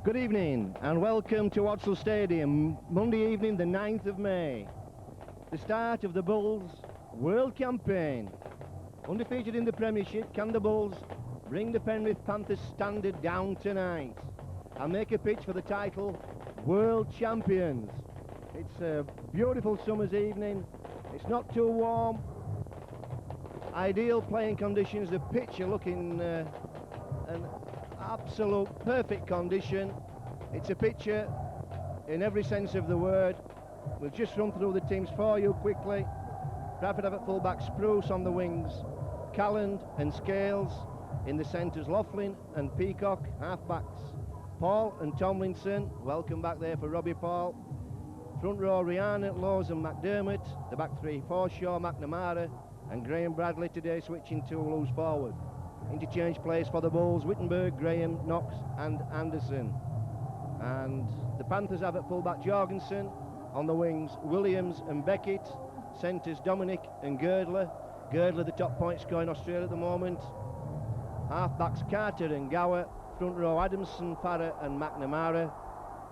Good evening and welcome to Odsal Stadium, Monday evening the 9th of May. The start of the Bulls' World Campaign. Undefeated in the Premiership, can the Bulls bring the Penrith Panthers standard down tonight and make a pitch for the title World Champions? It's a beautiful summer's evening, it's not too warm, ideal playing conditions, the pitch are looking an absolute perfect condition. It's a picture in every sense of the word. We'll just run through the teams for you quickly. Bradford have at full-back Spruce on the wings, Calland and Scales in the centres, Laughlin and Peacock, half-backs, Paul and Tomlinson, welcome back there for Robbie Paul. Front row, Rihanna, Laws and McDermott. The back three, Forshaw, McNamara and Graham Bradley today switching to loose forward. Interchange plays for the Bulls, Wittenberg, Graham, Knox and Anderson. And the Panthers have at full-back Jorgensen, on the wings Williams and Beckett, centres Dominic and Girdler. Girdler the top point scorer in Australia at the moment. Half-backs Carter and Gower, front row Adamson, Farrer and McNamara,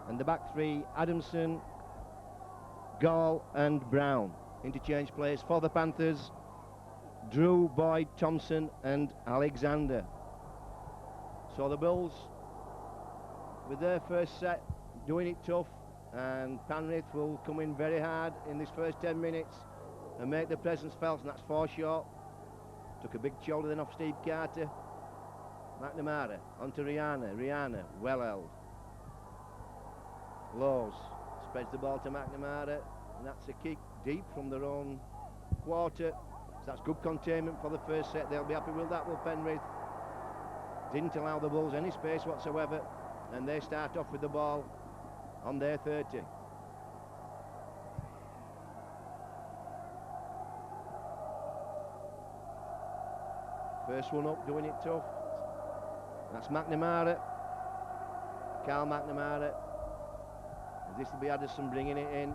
and the back three Adamson, Gall and Brown. Interchange plays for the Panthers, Drew, Boyd, Thompson and Alexander. So the Bulls, with their first set, doing it tough, and Penrith will come in very hard in this first 10 minutes and make their presence felt, and that's Forshaw. Took a big shoulder then off Steve Carter. McNamara onto Rihanna, well held. Laws spreads the ball to McNamara, and that's a kick deep from their own quarter. So that's good containment for the first set. They'll be happy with that, will Penrith. Didn't allow the Bulls any space whatsoever, and they start off with the ball on their 30. First one up, doing it tough. That's McNamara, Carl McNamara. And this will be Addison bringing it in.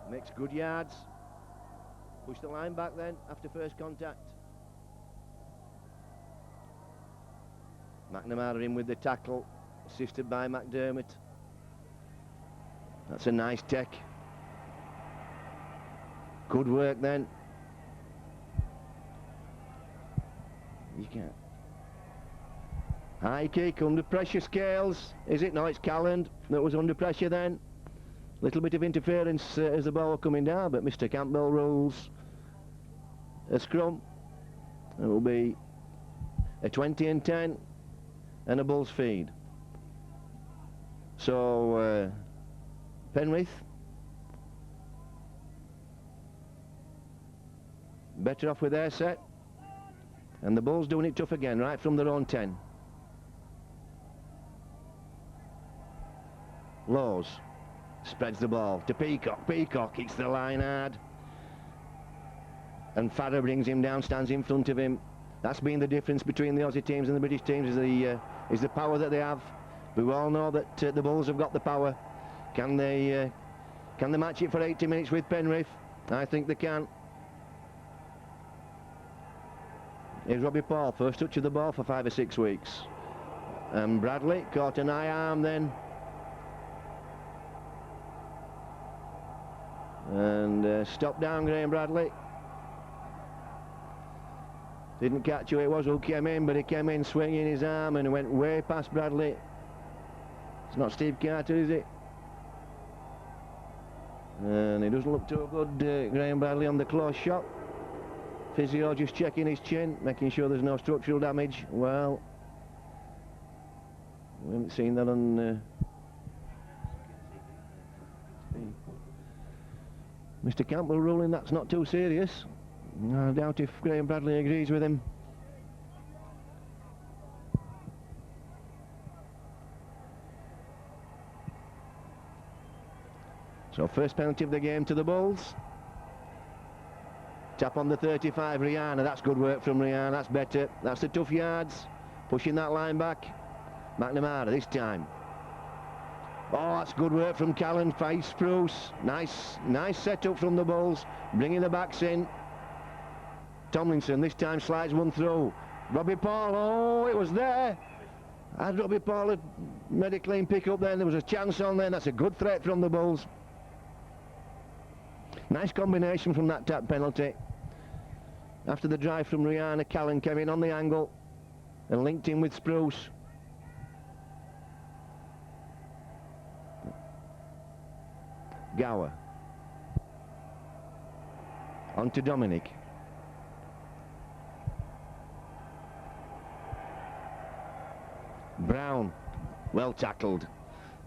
Makes good yards. Push the line back then after first contact. McNamara in with the tackle, assisted by McDermott. That's a nice tech. Good work then. You can't. High kick, under pressure, Scales. Is it? No, it's Calland that was under pressure then. Little bit of interference as the ball coming down, but Mr. Campbell rules a scrum. It will be a 20 and 10 and a Bulls feed. So Penrith better off with their set, and the Bulls doing it tough again right from their own 10. Laws spreads the ball to Peacock. Peacock hits the line hard, and Farrer brings him down, stands in front of him. That's been the difference between the Aussie teams and the British teams, is the power that they have. We all know that the Bulls have got the power. Can they match it for 80 minutes with Penrith? I think they can. Here's Robbie Paul, first touch of the ball for 5 or 6 weeks. And Bradley caught an high arm then. And stopped down Graham Bradley. Didn't catch who it was who came in, but he came in swinging his arm and went way past Bradley. It's not Steve Carter, is it? And he doesn't look too good, Graham Bradley, on the close shot. Physio just checking his chin, making sure there's no structural damage. Well, we haven't seen that on Mr. Campbell ruling that's not too serious. I doubt if Graham Bradley agrees with him. So first penalty of the game to the Bulls. Tap on the 35, Rihanna. That's good work from Rihanna. That's better. That's the tough yards. Pushing that line back. McNamara this time. Oh, that's good work from Callan. Fight Spruce. Nice setup from the Bulls. Bringing the backs in. Tomlinson this time slides one through. Robbie Paul. Oh, it was there. Had Robbie Paul had made a clean pick up then, there was a chance on there, and that's a good threat from the Bulls. Nice combination from that tap penalty. After the drive from Rihanna, Callan came in on the angle and linked in with Spruce. Gower. On to Dominic. Brown, well tackled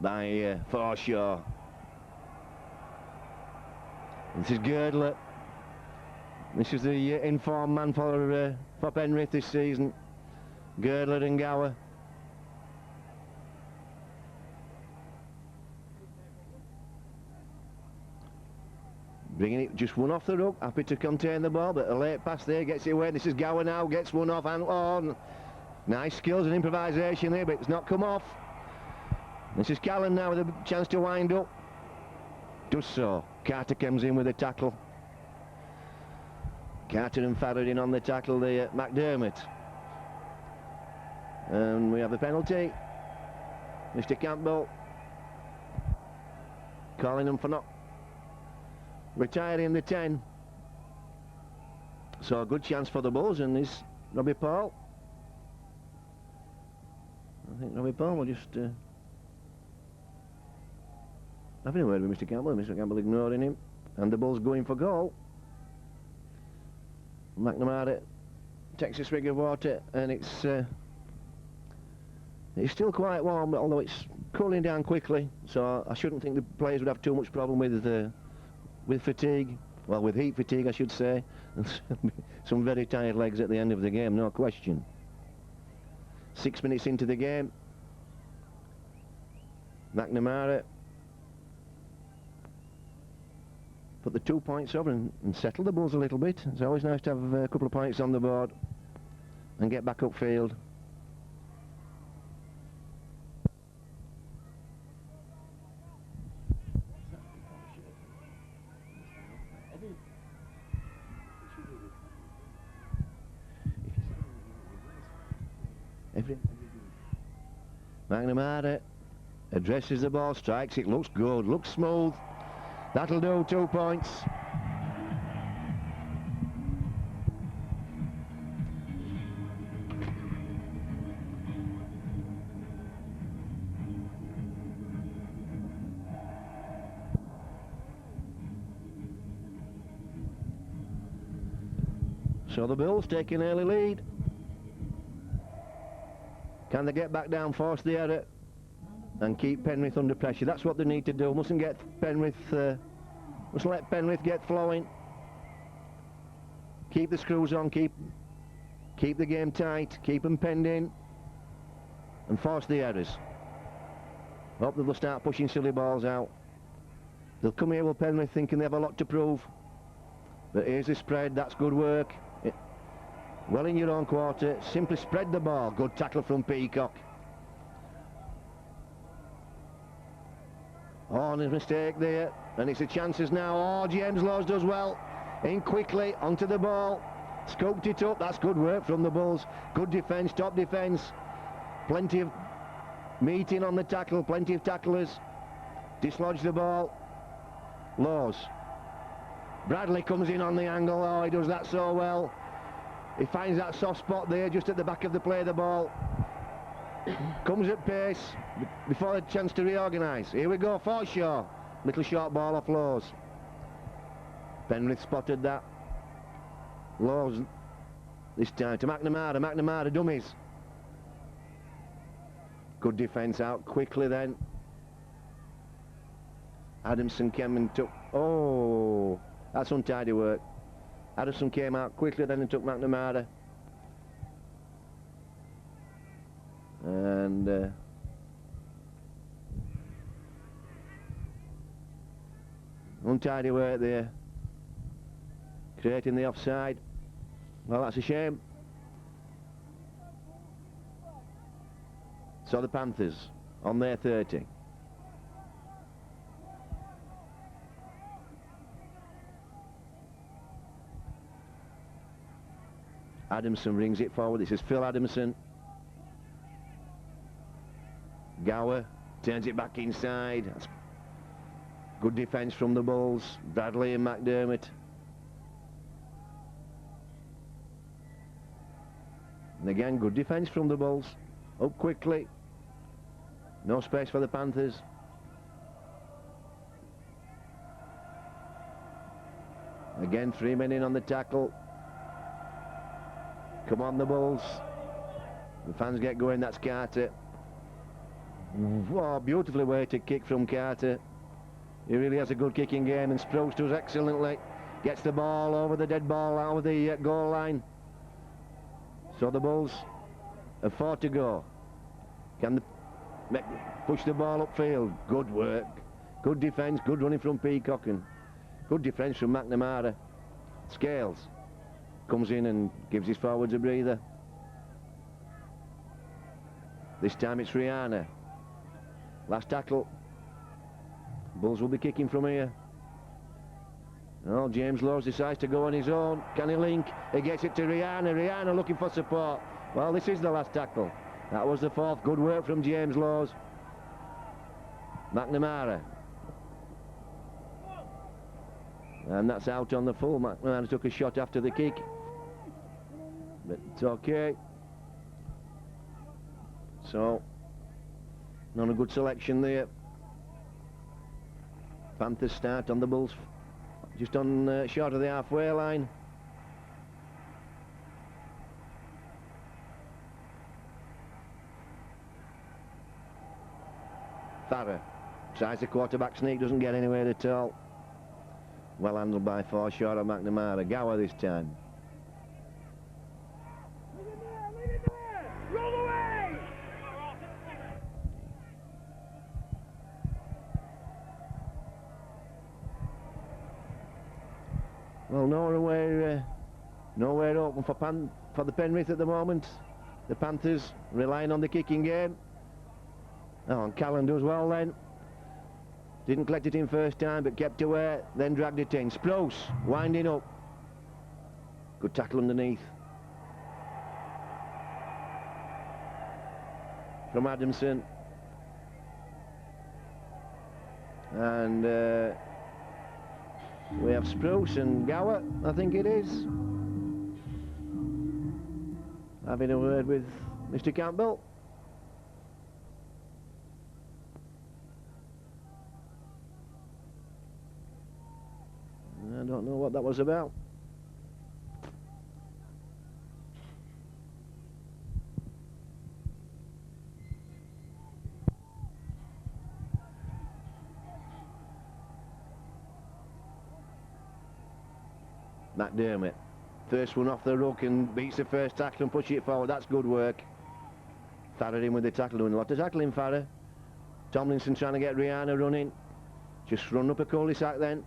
by Forshaw. This is Girdler. This is the informed man for Penrith this season. Girdler and Gower. Bringing it just one off the ruck, happy to contain the ball, but a late pass there, gets it away. This is Gower now, gets one off, and oh, nice skills and improvisation there, but it's not come off. This is Callan now with a chance to wind up. Does so. Carter comes in with a tackle. Carter and Farrad in on the tackle, the McDermott. And we have a penalty. Mr. Campbell calling them for not retiring the 10. So a good chance for the Bulls, and this Robbie Paul. I think Robbie Paul will just having a word with Mr. Campbell. Mr. Campbell ignoring him, and the Bulls going for goal. McNamara takes a swig of water, and it's still quite warm, although it's cooling down quickly. So I shouldn't think the players would have too much problem with fatigue. Well, with heat fatigue, I should say. Some very tired legs at the end of the game, no question. 6 minutes into the game. McNamara put the 2 points over and settle the Bulls a little bit. It's always nice to have a couple of points on the board and get back upfield. McNamara addresses the ball, strikes it, looks good, looks smooth. That'll do, 2 points. So the Bulls take an early lead. Can they get back down, force the error, and keep Penrith under pressure? That's what they need to do. Mustn't let Penrith get flowing. Keep the screws on, keep the game tight, keep them penned in, and force the errors. Hope they'll start pushing silly balls out. They'll come here with Penrith thinking they have a lot to prove. But here's the spread, that's good work. Well in your own quarter, simply spread the ball. Good tackle from Peacock. Oh, and a mistake there, and it's the chances now. Oh, James Laws does well. In quickly, onto the ball. Scooped it up, that's good work from the Bulls. Good defence, top defence. Plenty of meeting on the tackle, plenty of tacklers. Dislodge the ball. Laws. Bradley comes in on the angle. Oh, he does that so well. He finds that soft spot there, just at the back of the play, the ball. Comes at pace, before a chance to reorganise. Here we go, Forshaw. Little short ball off Laws. Penrith spotted that. Laws, this time to McNamara. McNamara, dummies. Good defence out quickly then. Adamson came and took... Oh, that's untidy work. Addison came out quickly then and took McNamara. And untidy work there, creating the offside. Well, that's a shame. So the Panthers on their 30. Adamson brings it forward. This is Phil Adamson. Gower turns it back inside. That's good defence from the Bulls, Bradley and McDermott. And again, good defence from the Bulls. Up quickly. No space for the Panthers. Again, 3 men in on the tackle. Come on, the Bulls. The fans get going. That's Carter. Wow, beautifully weighted kick from Carter. He really has a good kicking game, and Sprouse does excellently. Gets the ball over the dead ball out of the goal line. So the Bulls have 4 to go. Can they push the ball upfield? Good work. Good defence, good running from Peacock, and good defence from McNamara. Scales comes in and gives his forwards a breather. This time it's Rihanna. Last tackle. Bulls will be kicking from here. Oh, James Lawes decides to go on his own. Can he link? He gets it to Rihanna. Rihanna looking for support. Well, this is the last tackle. That was the 4th. Good work from James Lawes. McNamara. And that's out on the full. McNamara took a shot after the kick. But it's okay. So, not a good selection there. Panthers start on the Bulls, just on short of the halfway line. Farrer tries the quarterback sneak, doesn't get anywhere at all. Well handled by 4 short of McNamara. Gower this time. Roll away! Well, nowhere open for the Penrith at the moment. The Panthers relying on the kicking game. Oh, and Callan does well then. Didn't collect it in first time, but kept away, then dragged it in. Sprouse winding up. Good tackle underneath from Adamson. And we have Sprouse and Gower, I think it is, having a word with Mr. Campbell. I don't know what that was about. McDermott, first one off the ruck and beats the first tackle and pushes it forward. That's good work. Farrer in with the tackle, doing a lot of tackling, Farrer. Tomlinson trying to get Rihanna running. Just run up a cul-de-sac then.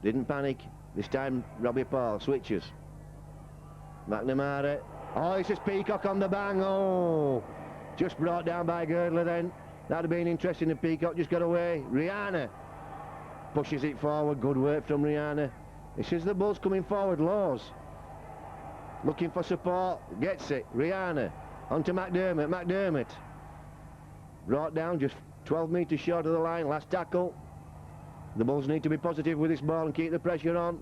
Didn't panic. This time Robbie Paul switches. McNamara. Oh, it's just Peacock on the bang. Oh, just brought down by Girdler then. That'd have been interesting if Peacock just got away. Rihanna pushes it forward. Good work from Rihanna. This is the Bulls coming forward. Lawes looking for support. Gets it. Rihanna onto McDermott. McDermott brought down just 12 metres short of the line. Last tackle. The Bulls need to be positive with this ball and keep the pressure on.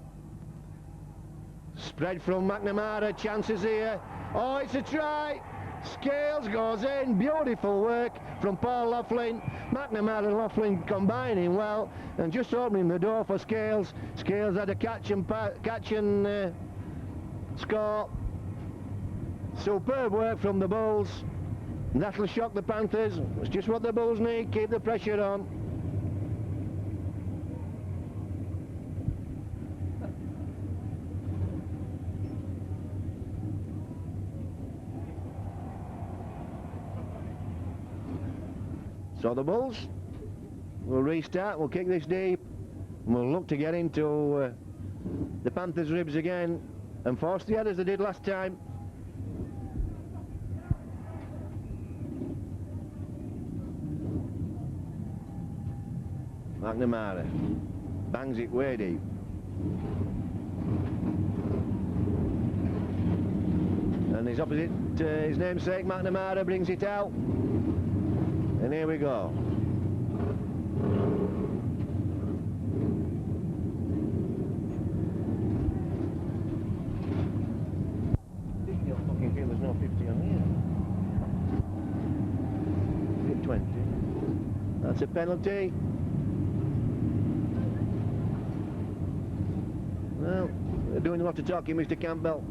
Spread from McNamara. Chances here. Oh, it's a try. Scales goes in. Beautiful work from Paul Laughlin. McNamara and Laughlin combining well and just opening the door for Scales. Scales had a catch and score. Superb work from the Bulls. That'll shock the Panthers. It's just what the Bulls need. Keep the pressure on. So the Bulls will restart, we'll kick this deep, and we'll look to get into the Panthers' ribs again and force the headers they did last time. McNamara bangs it way deep. And his opposite, his namesake McNamara brings it out. And here we go. There's no 50 on here. 20. That's a penalty. Well, they're doing a lot of talking, Mr. Campbell.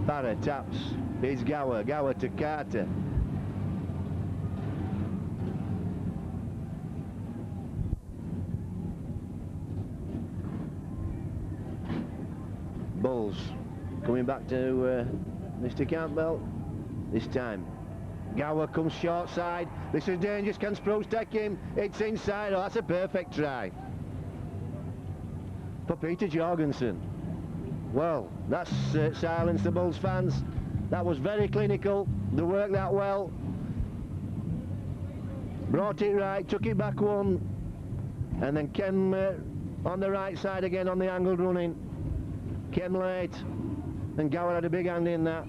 Barra taps. Here's Gower to Carter. Bulls coming back to Mr. Campbell. This time Gower comes short side. This is dangerous. Can Spruce take him? It's inside. Oh, that's a perfect try for Peter Jorgensen. Well, that's silenced the Bulls fans. That was very clinical. They worked that well. Brought it right, took it back one, and then came on the right side again on the angled running. Came late, and Gower had a big hand in that.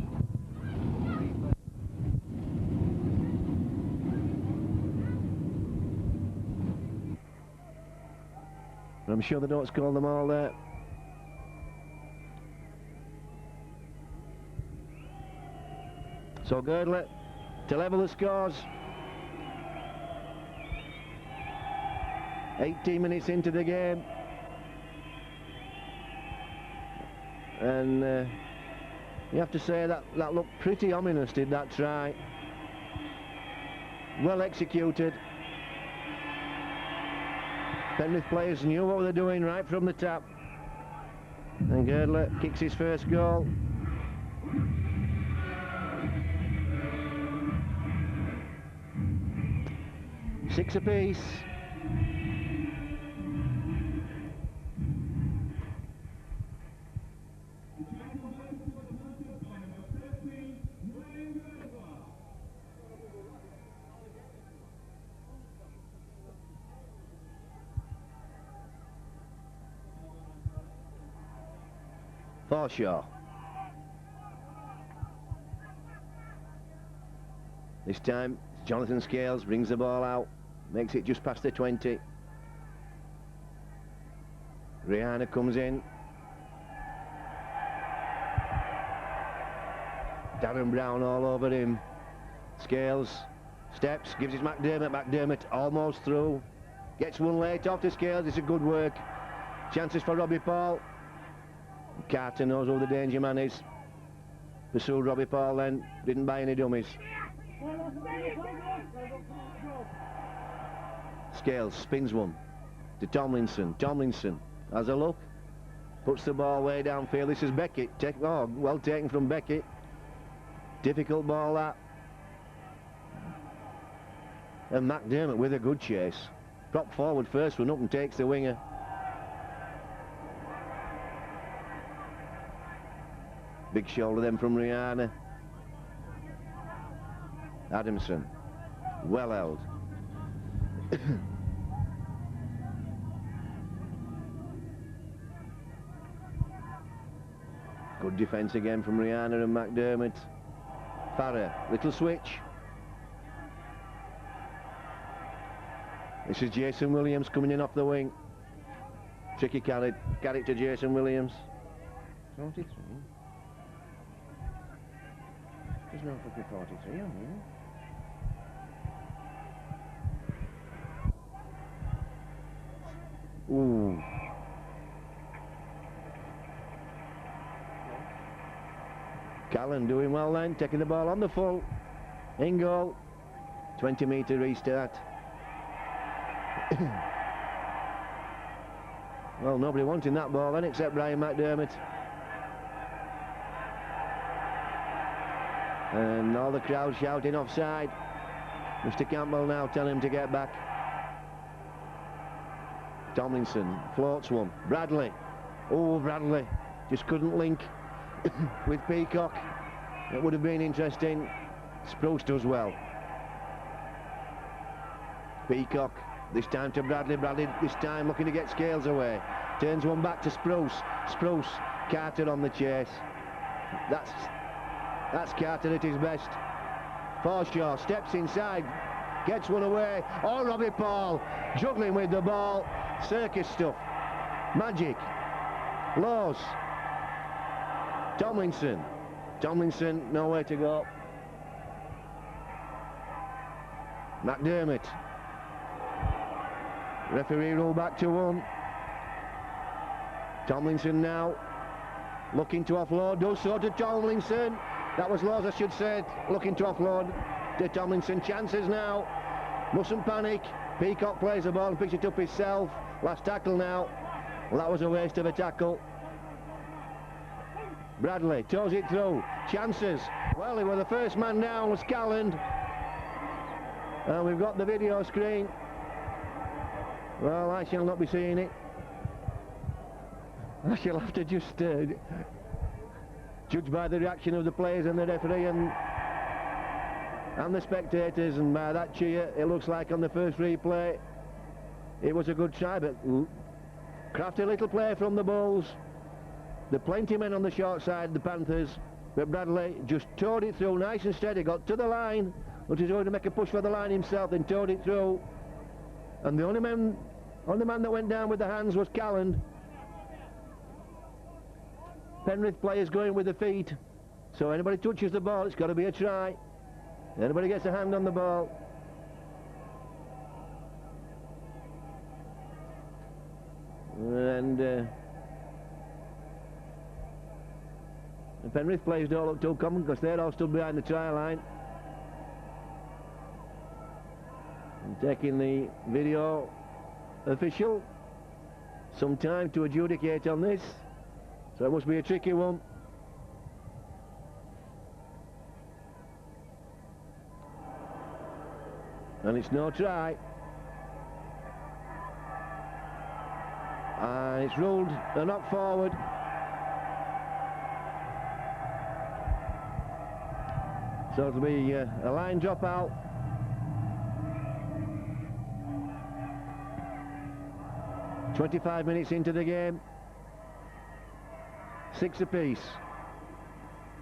I'm sure they don't score them all there. So Girdler to level the scores. 18 minutes into the game. And you have to say that looked pretty ominous, did that try. Well executed. Penrith players knew what they were doing right from the tap. And Girdler kicks his first goal. Six apiece. Forshaw. This time Jonathan Scales brings the ball out. Makes it just past the 20. Rihanna comes in. Darren Brown all over him. Scales steps, gives it McDermott. McDermott almost through. Gets one late off to Scales. It's a good work. Chances for Robbie Paul. Carter knows who the danger man is. Pursued Robbie Paul then. Didn't buy any dummies. Scales spins one to Tomlinson. Tomlinson has a look, puts the ball way downfield. This is Beckett. Well taken from Beckett. Difficult ball that. And McDermott with a good chase. Prop forward first one up and takes the winger. Big shoulder then from Rihanna. Adamson. Well held. Good defence again from Rihanna and McDermott. Farrer, little switch. This is Jason Williams coming in off the wing. Tricky carry to Jason Williams. 43. There's no fucking 43 on here. Ooh. Callan doing well then, taking the ball on the full. In goal. 20-metre restart. Well, nobody wanting that ball then except Brian McDermott. And all the crowd shouting offside. Mr. Campbell now telling him to get back. Tomlinson floats one. Bradley. Oh, Bradley just couldn't link with Peacock. It would have been interesting. Spruce does well. Peacock, this time to Bradley. Bradley this time looking to get Scales away. Turns one back to Spruce. Spruce, Carter on the chase. That's Carter at his best. Forshaw steps inside, gets one away. Oh, Robbie Paul juggling with the ball. Circus stuff. Magic. Laws. Tomlinson. Tomlinson, nowhere to go. McDermott. Referee rule back to 1. Tomlinson now looking to offload, does so to Tomlinson. That was Laws, I should say, looking to offload to Tomlinson. Chances now, mustn't panic. Peacock plays the ball and picks it up himself. Last tackle now. Well, that was a waste of a tackle. Bradley toes it through. Chances. Well, he was the first man down, was Calland. And we've got the video screen. Well, I shall not be seeing it. I shall have to just judge by the reaction of the players and the referee and the spectators, and by that cheer, it looks like on the first replay it was a good try, but crafty little play from the Bulls. There are plenty men on the short side, the Panthers, but Bradley just towed it through nice and steady, got to the line, looked as though to make a push for the line himself, then towed it through, and the only man that went down with the hands was Calland. Penrith players going with the feet, so anybody touches the ball, it's got to be a try. Anybody gets a hand on the ball. And the Penrith players don't look too common because they're all stood behind the try line. And taking the video official some time to adjudicate on this. So it must be a tricky one. And it's no try. It's ruled a knock forward. So it'll be a line drop out. "25 minutes into the game. 6 apiece.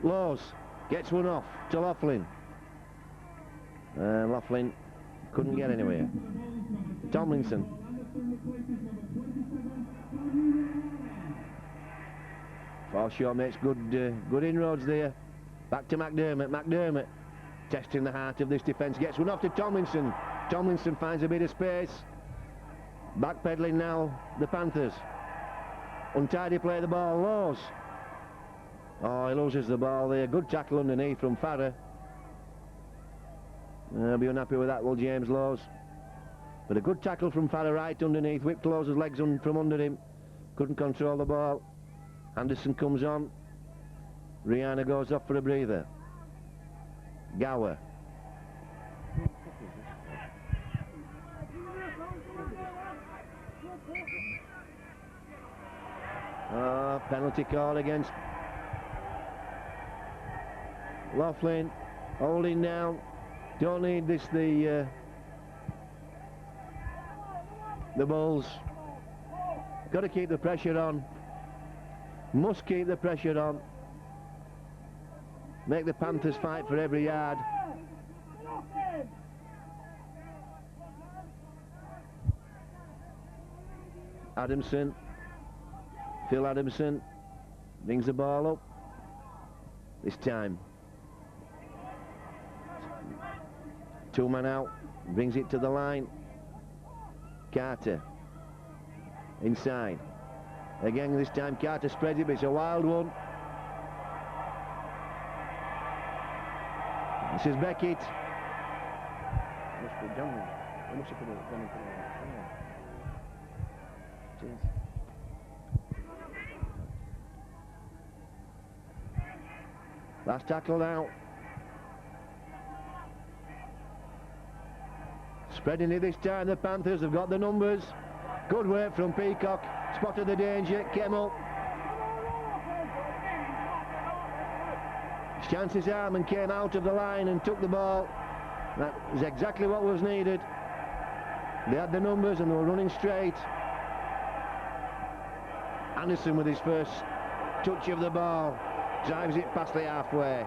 Laws gets one off to Laughlin. Laughlin couldn't get anywhere. Tomlinson. Forshaw makes good inroads there. Back to McDermott. McDermott testing the heart of this defence. Gets one off to Tomlinson. Tomlinson finds a bit of space. Backpedaling now, the Panthers. Untidy play the ball. Laws. Oh, he loses the ball there. Good tackle underneath from Farrer. I'll be unhappy with that, will James Laws. But a good tackle from Farrer right underneath. Whipped Lawes' legs from under him. Couldn't control the ball. Anderson comes on. Rihanna goes off for a breather. Gower. Penalty call against Laughlin. Holding down. Don't need this, the Bulls. Got to keep the pressure on. Must keep the pressure on. Make the Panthers fight for every yard. Adamson. Phil Adamson brings the ball up. This time. 2 man out. Brings it to the line. Carter. Inside. Again, this time Carter spreads it, but it's a wild one. This is Beckett. Must be done. They must have put it down. Cheers. Last tackle now. Spreading it this time, the Panthers have got the numbers. Good work from Peacock. Spotted the danger, came up. chanced his arm and came out of the line and took the ball. That was exactly what was needed. They had the numbers and they were running straight. Anderson with his first touch of the ball, drives it past the halfway.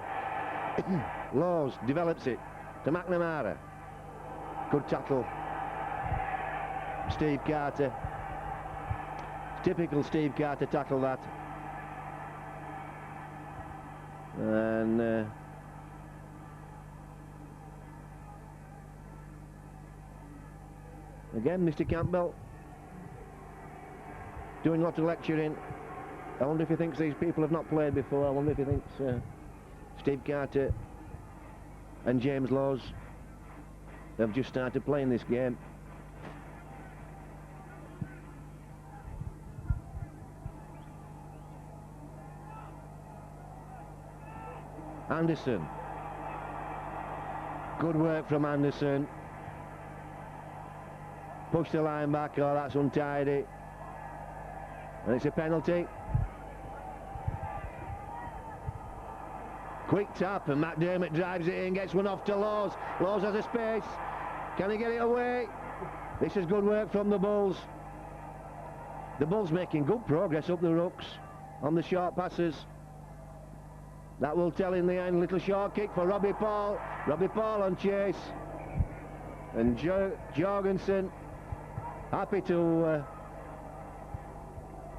Laws develops it to McNamara. Good tackle. Steve Carter. Typical Steve Carter tackle that. And again, Mr. Campbell doing lots of lecturing. I wonder if he thinks these people have not played before. I wonder if he thinks Steve Carter and James Laws have just started playing this game. Anderson. Good work from Anderson. Push the line back. Oh, that's untidy. And it's a penalty. Quick tap, and McDermott drives it in, gets one off to Laws. Laws has a space. Can he get it away? This is good work from the Bulls. The Bulls making good progress up the rucks on the short passes. That will tell in the end. Little short kick for Robbie Paul. Robbie Paul on chase. And Jorgensen happy to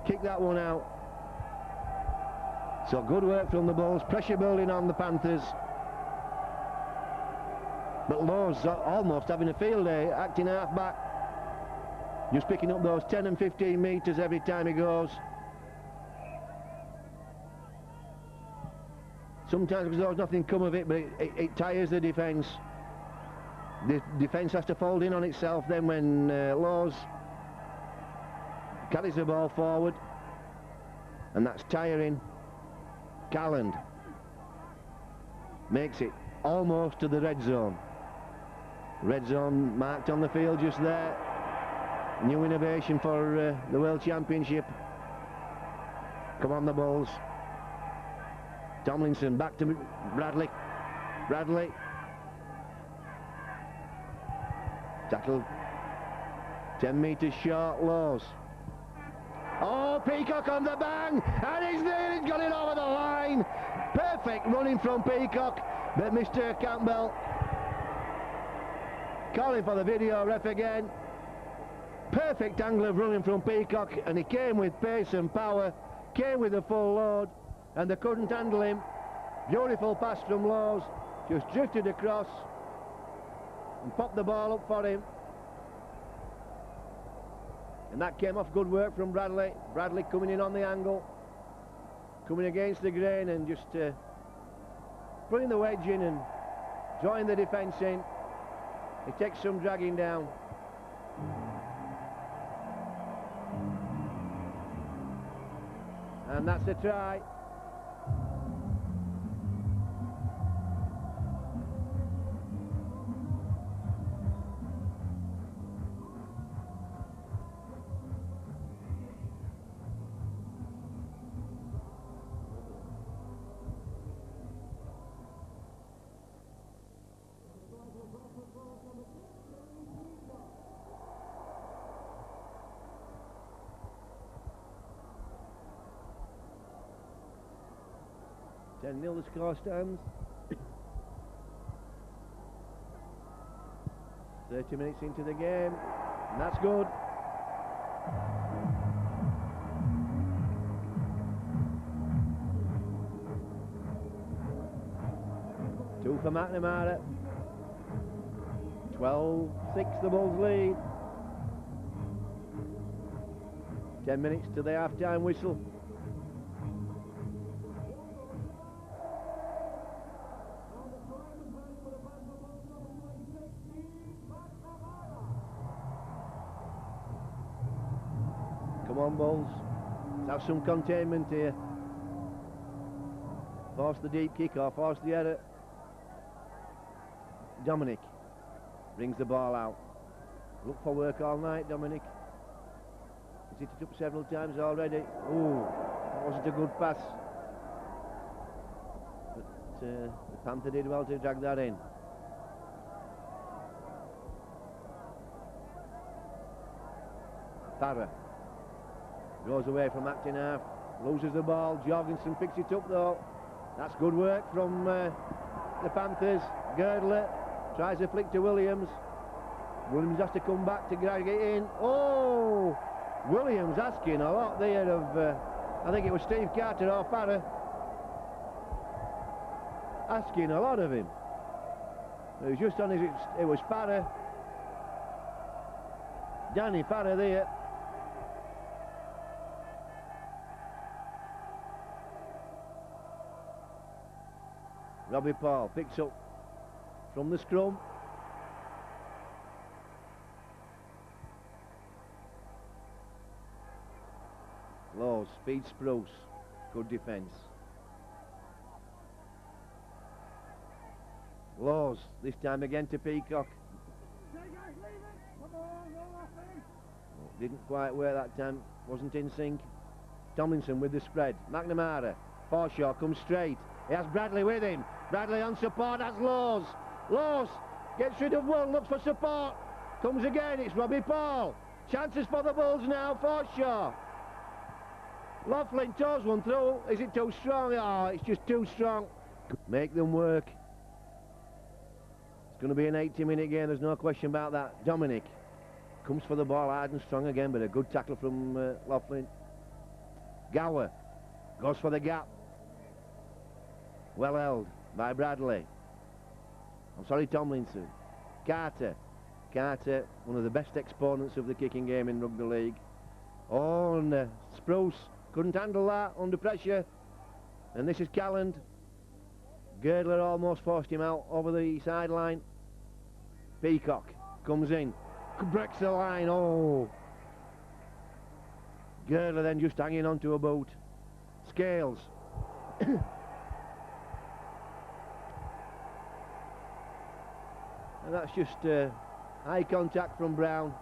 kick that one out. So good work from the Bulls. Pressure building on the Panthers. But Laws almost having a field day, acting half back. Just picking up those 10 and 15 metres every time he goes. Sometimes there's nothing come of it, but it tires the defence. The defence has to fold in on itself then when Laws carries the ball forward, and that's tiring. Calland makes it almost to the red zone. Red zone marked on the field just there. New innovation for the World Championship. Come on, the Bulls. Tomlinson back to Bradley. Bradley. Tackle 10 metres short, Laws. Oh, Peacock on the bang, and he's got it over the line. Perfect running from Peacock, but Mr. Campbell calling for the video ref again. Perfect angle of running from Peacock, and he came with pace and power, came with a full load, and they couldn't handle him. Beautiful pass from Laws, just drifted across and popped the ball up for him. And that came off good work from Bradley. Bradley coming in on the angle, coming against the grain and just putting the wedge in and drawing the defence in. He takes some dragging down. And that's a try. Nil the score stands. 30 minutes into the game, and that's good. Two for McNamara. 12-6 the Bulls lead. 10 minutes to the half-time whistle. Come on, Bulls. Let's have some containment here. Force the deep kick or force the error. Dominic brings the ball out. Look for work all night, Dominic. He's hit it up several times already. Ooh, that wasn't a good pass. But the Panther did well to drag that in. Parra goes away from acting half, loses the ball. Jorgensen picks it up though. That's good work from the Panthers. Girdler tries a flick to Williams. Williams has to come back to drag it in. Oh! Williams asking a lot there of, I think it was Steve Carter or Parra. Asking a lot of him. It was just on his, it was Parra. Danny Parra there. Robbie Paul picks up from the scrum. Laws, speed Spruce, good defence. Laws, this time again to Peacock. Didn't quite work that time, wasn't in sync. Tomlinson with the spread. McNamara, Forshaw comes straight. He has Bradley with him. Bradley on support, that's Laws. Laws gets rid of one, looks for support. Comes again, it's Robbie Paul. Chances for the Bulls now, Forshaw. Laughlin toes one through. Is it too strong? Oh, it's just too strong. Make them work. It's going to be an 80-minute game, there's no question about that. Dominic comes for the ball hard and strong again, but a good tackle from Laughlin. Gower goes for the gap. Well held by Bradley. I'm sorry, Tomlinson. Carter. Carter, one of the best exponents of the kicking game in rugby league. Oh, and Spruce couldn't handle that under pressure. And this is Calland. Girdler almost forced him out over the sideline. Peacock comes in. Breaks the line. Oh. Girdler then just hanging onto a boot. Scales. And that's just eye contact from Brown.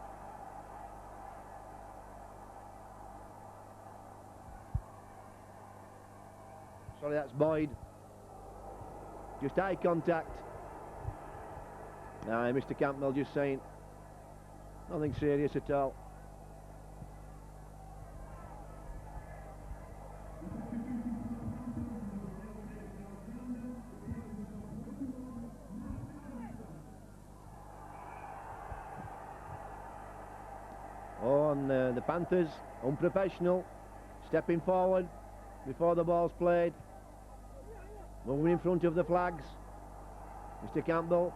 Sorry, that's Boyd. Just eye contact. Aye, Mr. Campbell just saying nothing serious at all. Oh, and the Panthers, unprofessional, stepping forward before the ball's played. Moving in front of the flags. Mr. Campbell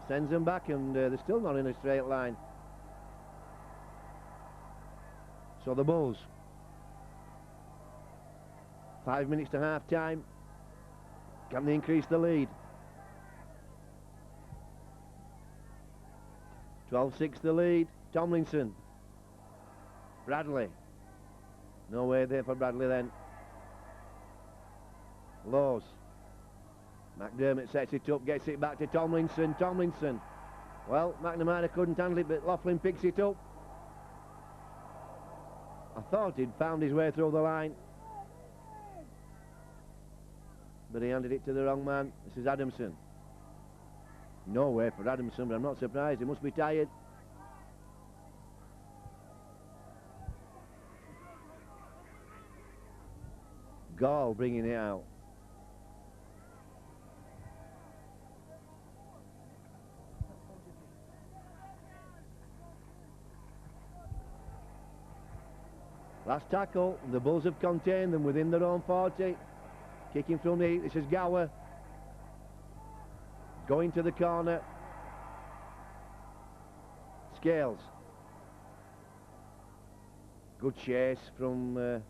sends them back, and they're still not in a straight line. So the Bulls, 5 minutes to half time. Can they increase the lead? 12-6 the lead. Tomlinson. Bradley. No way there for Bradley then. Laws. McDermott sets it up, gets it back to Tomlinson. Tomlinson. Well, McNamara couldn't handle it, but Laughlin picks it up. I thought he'd found his way through the line, but he handed it to the wrong man. This is Adamson. No way for Adamson, but I'm not surprised. He must be tired. Gall bringing it out. Last tackle, the Bulls have contained them within their own 40. Kicking from the, this is Gower. Going to the corner. Scales. Good chase from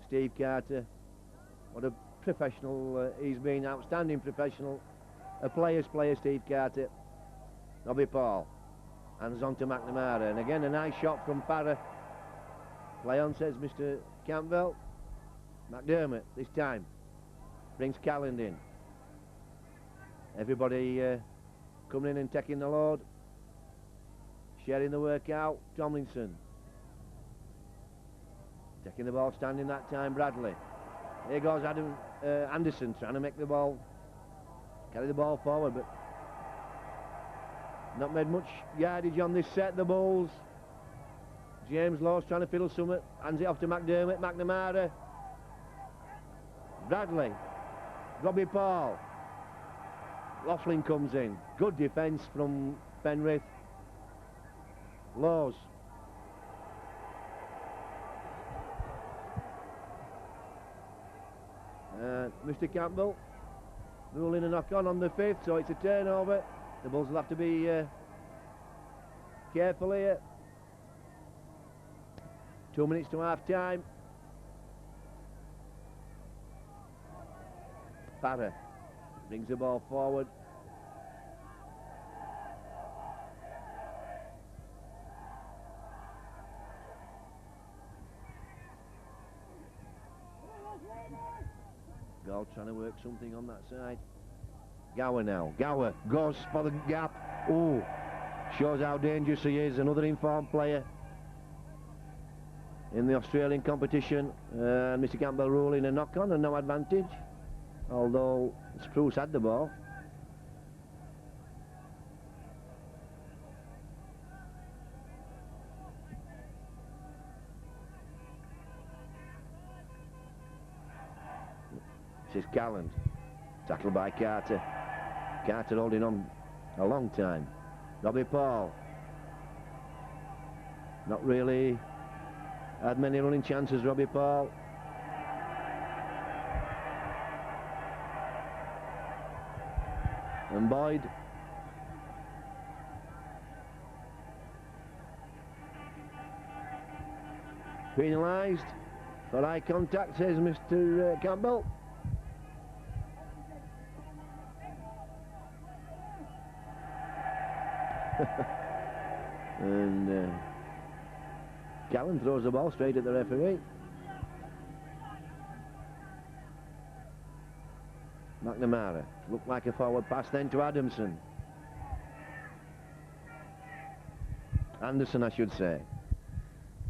Steve Carter. What a professional he's been, outstanding professional. A player's player, Steve Carter. Robbie Paul. Hands on to McNamara, and again a nice shot from Parra. Play on, says Mr. Campbell. McDermott this time brings Calland in. Everybody coming in and taking the load, sharing the work out. Tomlinson taking the ball, standing that time. Bradley. Here goes Anderson trying to make the ball, carry the ball forward, but not made much yardage on this set, the Bulls. James Law's trying to fiddle something, hands it off to McDermott, McNamara. Bradley, Robbie Paul. Laughlin comes in. Good defence from Penrith. Laws. Mr. Campbell ruling a knock on the 5th, so it's a turnover. The Bulls will have to be careful here. 2 minutes to half time. Parra brings the ball forward. Gold trying to work something on that side. Gower now. Gower goes for the gap. Oh, shows how dangerous he is. Another informed player in the Australian competition. Mr. Campbell ruling a knock on and no advantage. Although Spruce had the ball. This is Calland. Tackled by Carter. Carter holding on a long time. Robbie Paul. Not really had many running chances, Robbie Paul. And Boyd. Penalised for eye contact, says Mr. Campbell. And Callan throws the ball straight at the referee. McNamara looked like a forward pass then to Adamson. Anderson, I should say.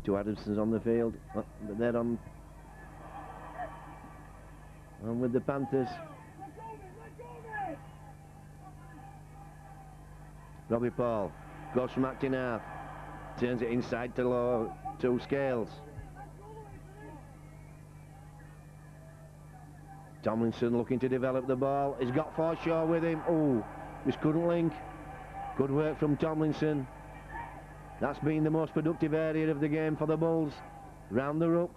Two Adamsons on the field, but they're on with the Panthers. Robbie Paul goes from acting half, turns it inside to Scales. Tomlinson looking to develop the ball. He's got Forshaw with him. Oh, just couldn't link. Good work from Tomlinson. That's been the most productive area of the game for the Bulls. Round the rucks.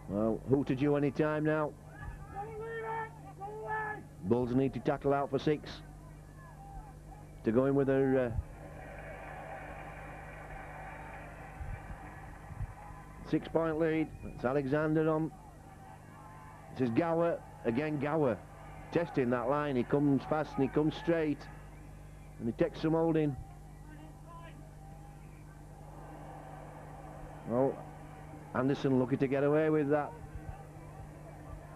Well, who to do any time now? Bulls need to tackle out for 6 to go in with their 6-point lead. It's Alexander on. This is Gower. Again Gower testing that line. He comes fast and he comes straight and he takes some holding. Well, Anderson looking to get away with that.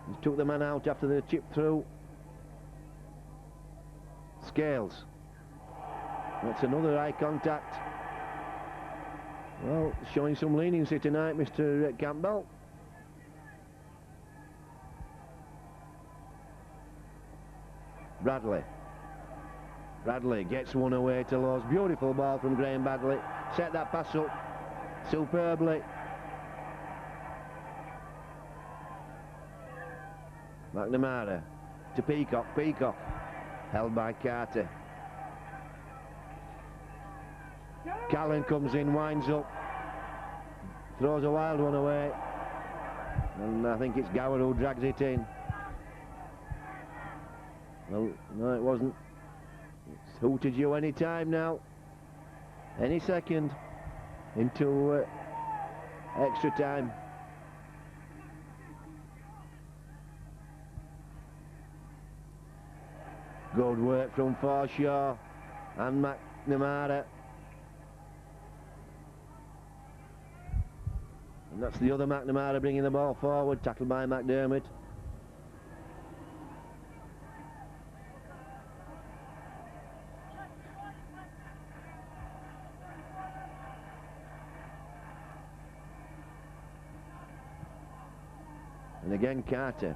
He took the man out after the chip through. Scales. That's another eye contact. Well, showing some leniency tonight, Mr. Campbell. Bradley. Bradley gets one away to Laws. Beautiful ball from Graham Bradley. Set that pass up superbly. McNamara to Peacock. Peacock held by Carter. Callan comes in, winds up, throws a wild one away, and I think it's Gower who drags it in. Well, no, it wasn't. It's hooted you any time now, any second into extra time. Good work from Forshaw and McNamara. And that's the other McNamara bringing the ball forward, tackled by McDermott. Again Carter.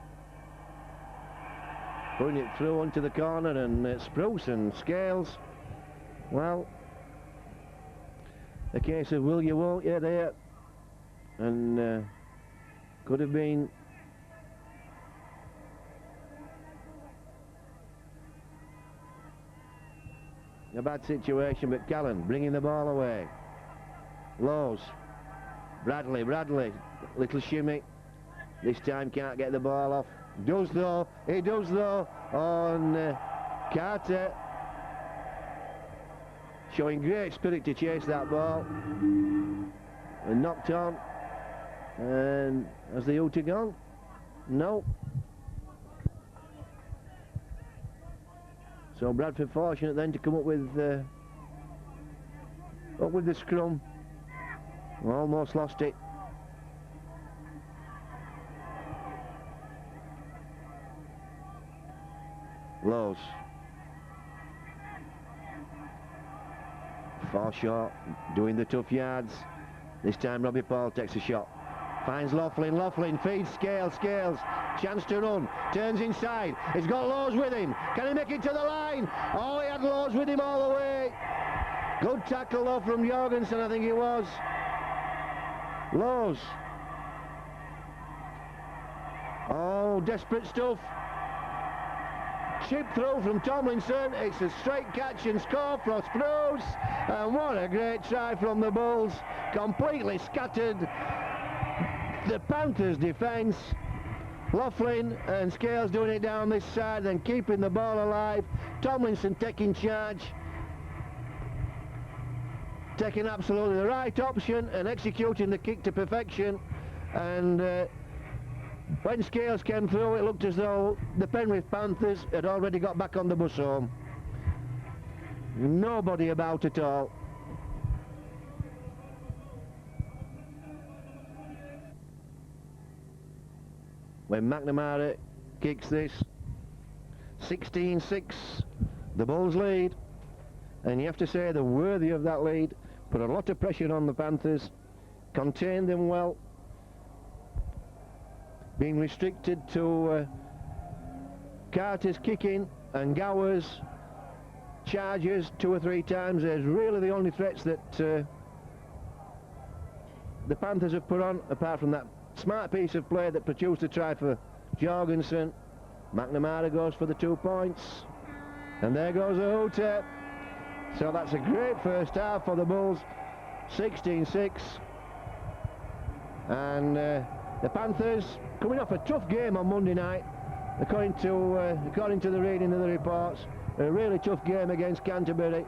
Putting it through onto the corner, and Spruce and Scales, well, a case of will you, won't you there, and could have been a bad situation, but Callan bringing the ball away. Lowe's, Bradley, little shimmy, this time can't get the ball off. Does though, he does though, on Carter, showing great spirit to chase that ball, and knocked on. And has the hooter gone? No. So Bradford fortunate then to come up with the scrum. Almost lost it. Lowe's. Far short, doing the tough yards. This time Robbie Paul takes a shot. Finds Laughlin feeds Scales, chance to run, turns inside, he's got Lowe's with him, can he make it to the line? Oh, he had Lowe's with him all the way. Good tackle though from Jorgensen, I think it was. Lowe's. Oh, desperate stuff. Chip through from Tomlinson, it's a straight catch and score for Spruce, and what a great try from the Bulls. Completely scattered the Panthers' defence. Laughlin and Scales doing it down this side, then keeping the ball alive. Tomlinson taking charge, taking absolutely the right option and executing the kick to perfection. And when Scales came through, it looked as though the Penrith Panthers had already got back on the bus home. Nobody about at all. When McNamara kicks this, 16-6, the Bulls lead, and you have to say they're worthy of that lead. Put a lot of pressure on the Panthers, contained them well, being restricted to Carter's kicking and Gower's charges 2 or 3 times. There's really the only threats that the Panthers have put on, apart from that smart piece of play that produced a try for Jorgensen. McNamara goes for the 2 points, and there goes a hooter. So that's a great first half for the Bulls, 16-6, and the Panthers coming off a tough game on Monday night, according to the reading of the reports, a really tough game against Canterbury.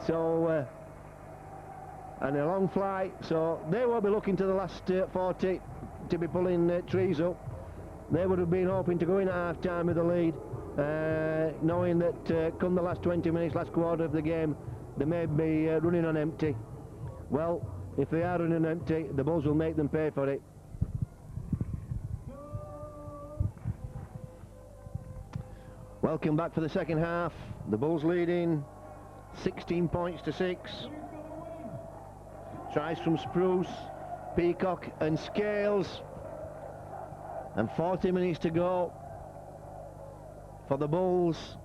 So and a long flight, so they won't be looking to the last 40 to be pulling trees up. They would have been hoping to go in at half time with the lead, knowing that come the last 20 minutes, last quarter of the game, they may be running on empty. Well, if they are running on empty, the Bulls will make them pay for it. Welcome back for the second half. The Bulls leading 16 points to 6. Tries from Spruce, Peacock and Scales, and 40 minutes to go for the Bulls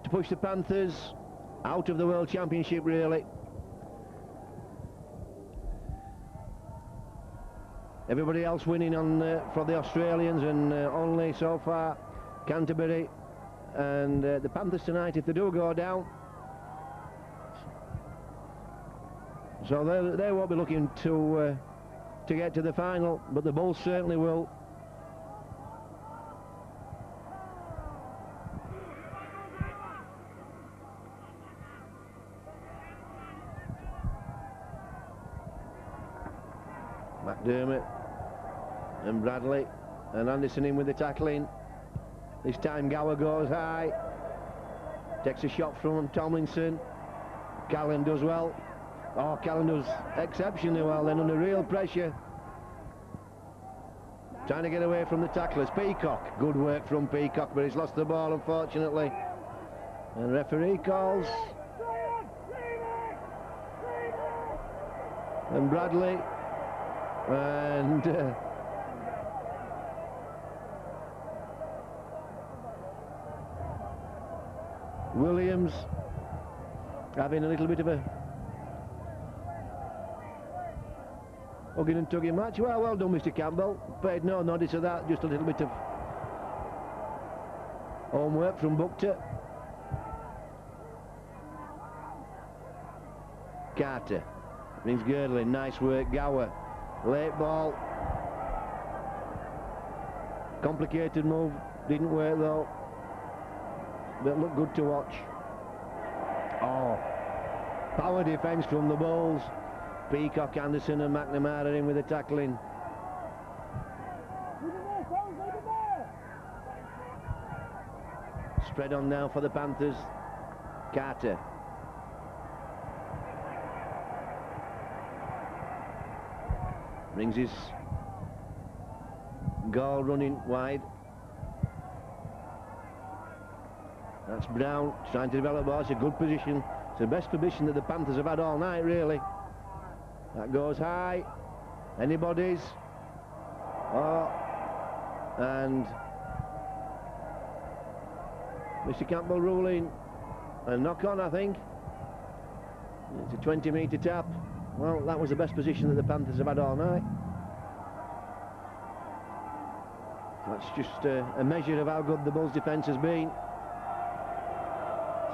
to push the Panthers out of the World Championship, really. Everybody else winning on for the Australians, and only so far Canterbury and the Panthers tonight, if they do go down. So they won't be looking to get to the final, but the Bulls certainly will. McDermott and Bradley and Anderson in with the tackling. This time Gower goes high, takes a shot from Tomlinson. Callan does well. Oh, Callan does exceptionally well then, under real pressure, trying to get away from the tacklers. Peacock, good work from Peacock, but he's lost the ball unfortunately, and referee calls, and Bradley and Williams having a little bit of a hugging and tugging match. Well done, Mr. Campbell. Paid no notice of that, just a little bit of homework from Buckter. Carter brings Girdling, nice work. Gower, late ball. Complicated move, didn't work though, but looked good to watch. Oh, power defence from the Bulls. Peacock, Anderson and McNamara in with the tackling. Spread on now for the Panthers. Carter. Brings his goal running wide. That's Brown trying to develop ball. It's a good position. It's the best position that the Panthers have had all night, really. That goes high. Anybody's. Oh, and Mr. Campbell ruling a knock on, I think. It's a 20-metre tap. Well, that was the best position that the Panthers have had all night. That's just a measure of how good the Bulls' defence has been.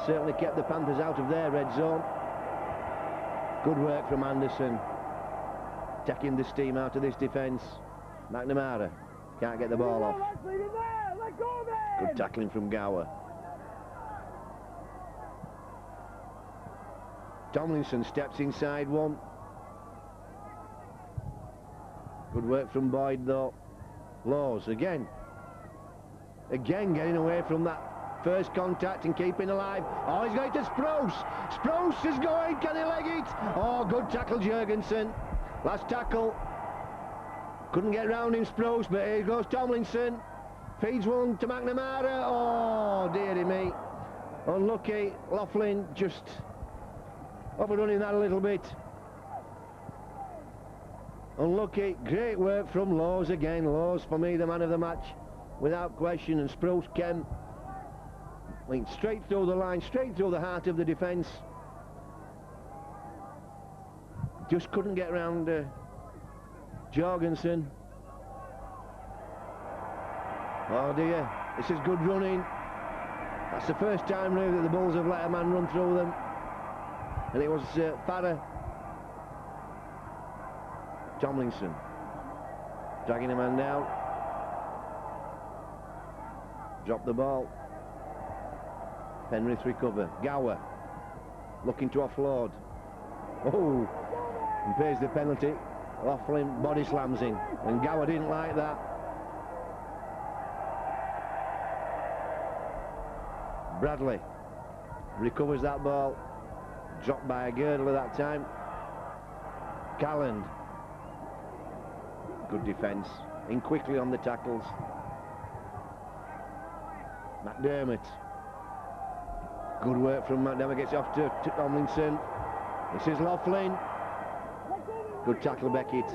Certainly kept the Panthers out of their red zone. Good work from Anderson, taking the steam out of this defence. McNamara can't get the ball off. Good tackling from Gower. Tomlinson steps inside one. Good work from Boyd though. Laws again getting away from that first contact and keeping alive. Oh, he's going to Sprouse. Sprouse is going, can he leg it? Oh, good tackle, Jurgensen. Last tackle. Couldn't get round him, Sprouse, but here goes Tomlinson. Feeds one to McNamara. Oh, dearie me. Unlucky. Laughlin just overrunning that a little bit. Unlucky. Great work from Laws again. Laws, for me, the man of the match, without question. And Sprouse went straight through the line, straight through the heart of the defence. Just couldn't get round Jorgensen. Oh dear, this is good running. That's the first time really that the Bulls have let a man run through them. And it was Farah. Tomlinson dragging a man down. Drop the ball. Penrith recover. Gower looking to offload. Oh, and pays the penalty. Laughlin body slams in, and Gower didn't like that. Bradley recovers that ball. Dropped by a girdle at that time. Calland. Good defence. In quickly on the tackles. McDermott. Good work from McDermott. Gets off to Tomlinson. This is Laughlin. Good tackle, Beckett.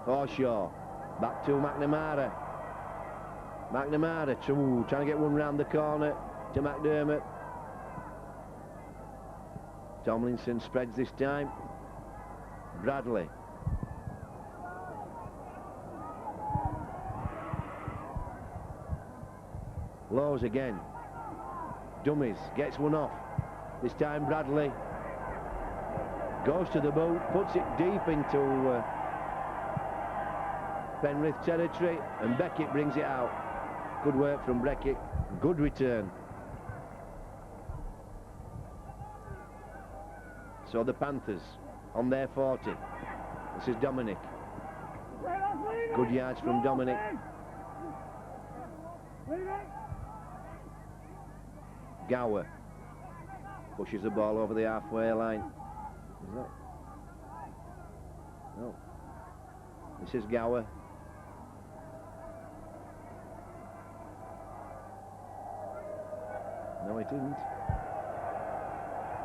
Forshaw. Back to McNamara. McNamara trying to get one round the corner to McDermott. Tomlinson spreads this time. Bradley. Lows again. Dummies. Gets one off. This time Bradley goes to the boot, puts it deep into Penrith territory, and Beckett brings it out. Good work from Beckett. Good return. So the Panthers on their 40. This is Dominic. Good yards from Dominic. Gower pushes the ball over the halfway line. Is that? No. This is Gower. No, it isn't.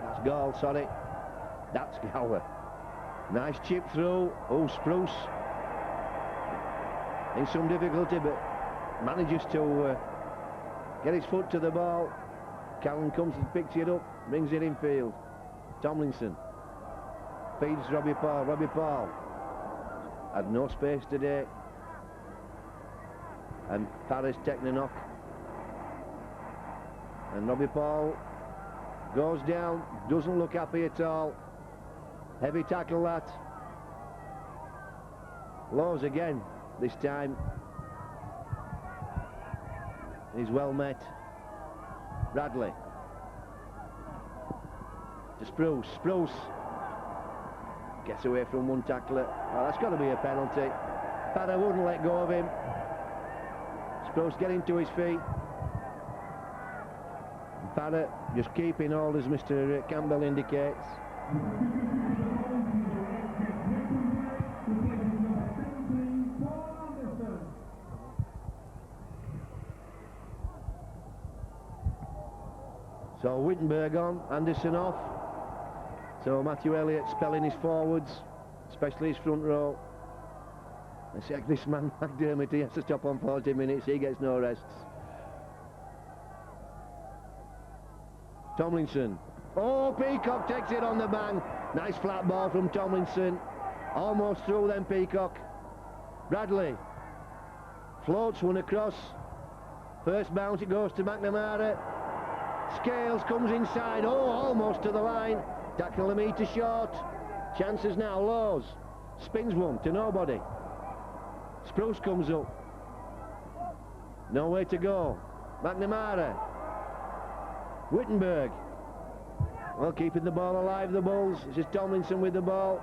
That's goal, sorry. That's Gower. Nice chip through. Oh, Spruce in some difficulty, but manages to get his foot to the ball. Callan comes and picks it up, brings it in field. Tomlinson feeds Robbie Paul. Robbie Paul had no space today, and Paris taking a knock, and Robbie Paul goes down, doesn't look happy at all. Heavy tackle that. Laws again this time. He's well met. Bradley to Spruce. Spruce gets away from one tackler. Oh, that's got to be a penalty. Padder wouldn't let go of him. Spruce getting to his feet. Padder just keeping hold, as Mr. Campbell indicates. So Wittenberg on, Anderson off. So Matthew Elliott spelling his forwards, especially his front row. Let's check this man, McDermott, he has to stop on 40 minutes, he gets no rests. Tomlinson. Oh, Peacock takes it on the bang. Nice flat ball from Tomlinson. Almost through then, Peacock. Bradley floats one across. First bounce, it goes to McNamara. Scales comes inside. Oh, almost to the line. Tackle a metre short. Chances now. Laws spins one to nobody. Spruce comes up. No way to go. McNamara. Wittenberg. Well, keeping the ball alive, the Bulls. It's just Tomlinson with the ball.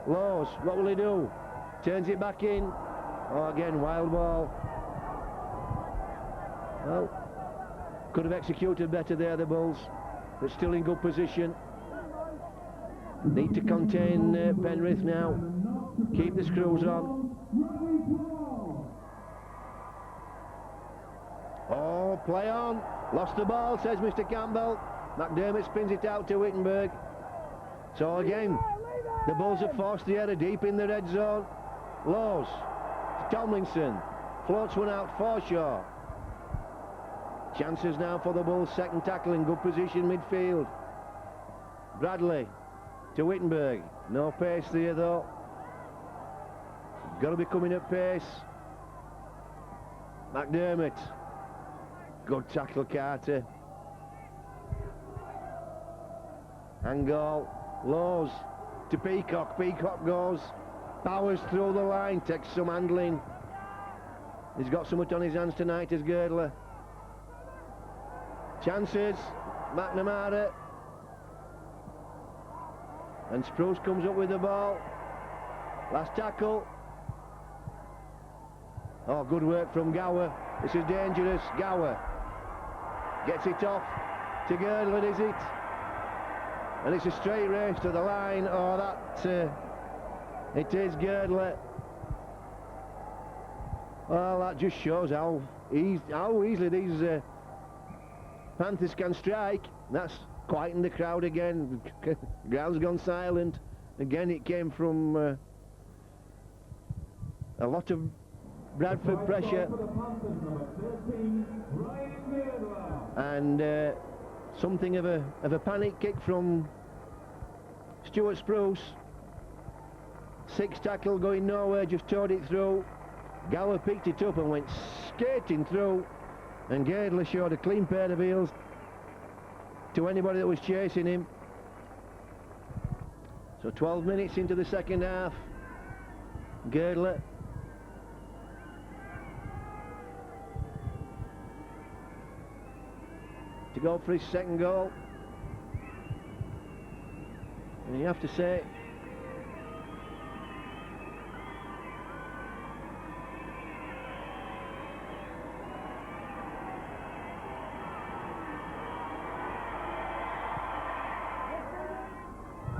Laws, what will he do? Turns it back in. Oh, again, wild ball. Well, could have executed better there, the Bulls, but still in good position. Need to contain Penrith now. Keep the screws on. Oh, play on. Lost the ball, says Mr. Campbell. McDermott spins it out to Wittenberg. So again, the Bulls have forced the error deep in the red zone. Laws to Tomlinson. Floats one out, Forshaw. Chances now for the Bulls, second tackle in good position midfield. Bradley to Wittenberg. No pace there though. Got to be coming at pace. McDermott. Good tackle, Carter. Angle. Laws to Peacock. Peacock goes. Powers through the line. Takes some handling. He's got something on his hands tonight as Girdler. Chances. McNamara. And Spruce comes up with the ball. Last tackle. Oh, good work from Gower. This is dangerous. Gower gets it off to Girdler, is it? And it's a straight race to the line. Oh, that it is Girdler. Well, that just shows how easily these Panthers can strike. That's quieting the crowd again. Ground's gone silent. Again, it came from a lot of Bradford pressure and something of a panic kick from Stuart Spruce. Six tackle going nowhere, just towed it through. Gower picked it up and went skating through, and Girdler showed a clean pair of heels to anybody that was chasing him. So 12 minutes into the second half. Girdler to go for his second goal, and you have to say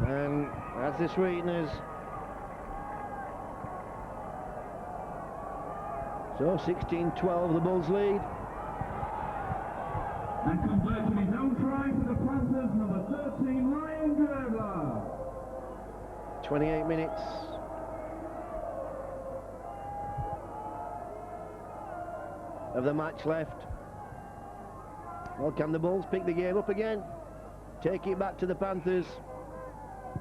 and that's the sweeteners. So 16-12 the Bulls lead. And converting his own try for the Panthers, number 13, Ryan Girdler. 28 minutes. Of the match left. Well, can the Bulls pick the game up again? Take it back to the Panthers.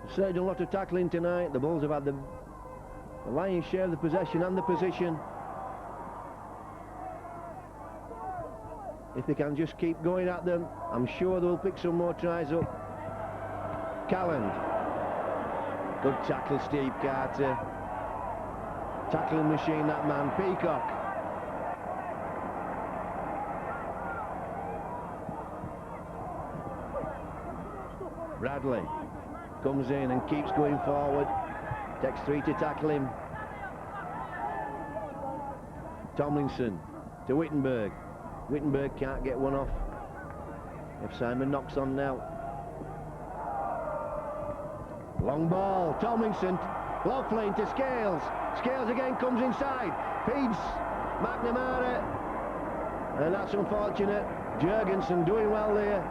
Certainly done a lot of tackling tonight. The Bulls have had the lion's share of the possession and the position. If they can just keep going at them, I'm sure they'll pick some more tries up. Calland. Good tackle, Steve Carter. Tackling machine, that man. Peacock. Bradley comes in and keeps going forward. Takes 3 to tackle him. Tomlinson to Wittenberg. Wittenberg can't get one off. If Simon knocks on now. Long ball. Tomlinson. Laughlin to Scales. Scales again comes inside. Feeds McNamara. And that's unfortunate. Jurgensen doing well there.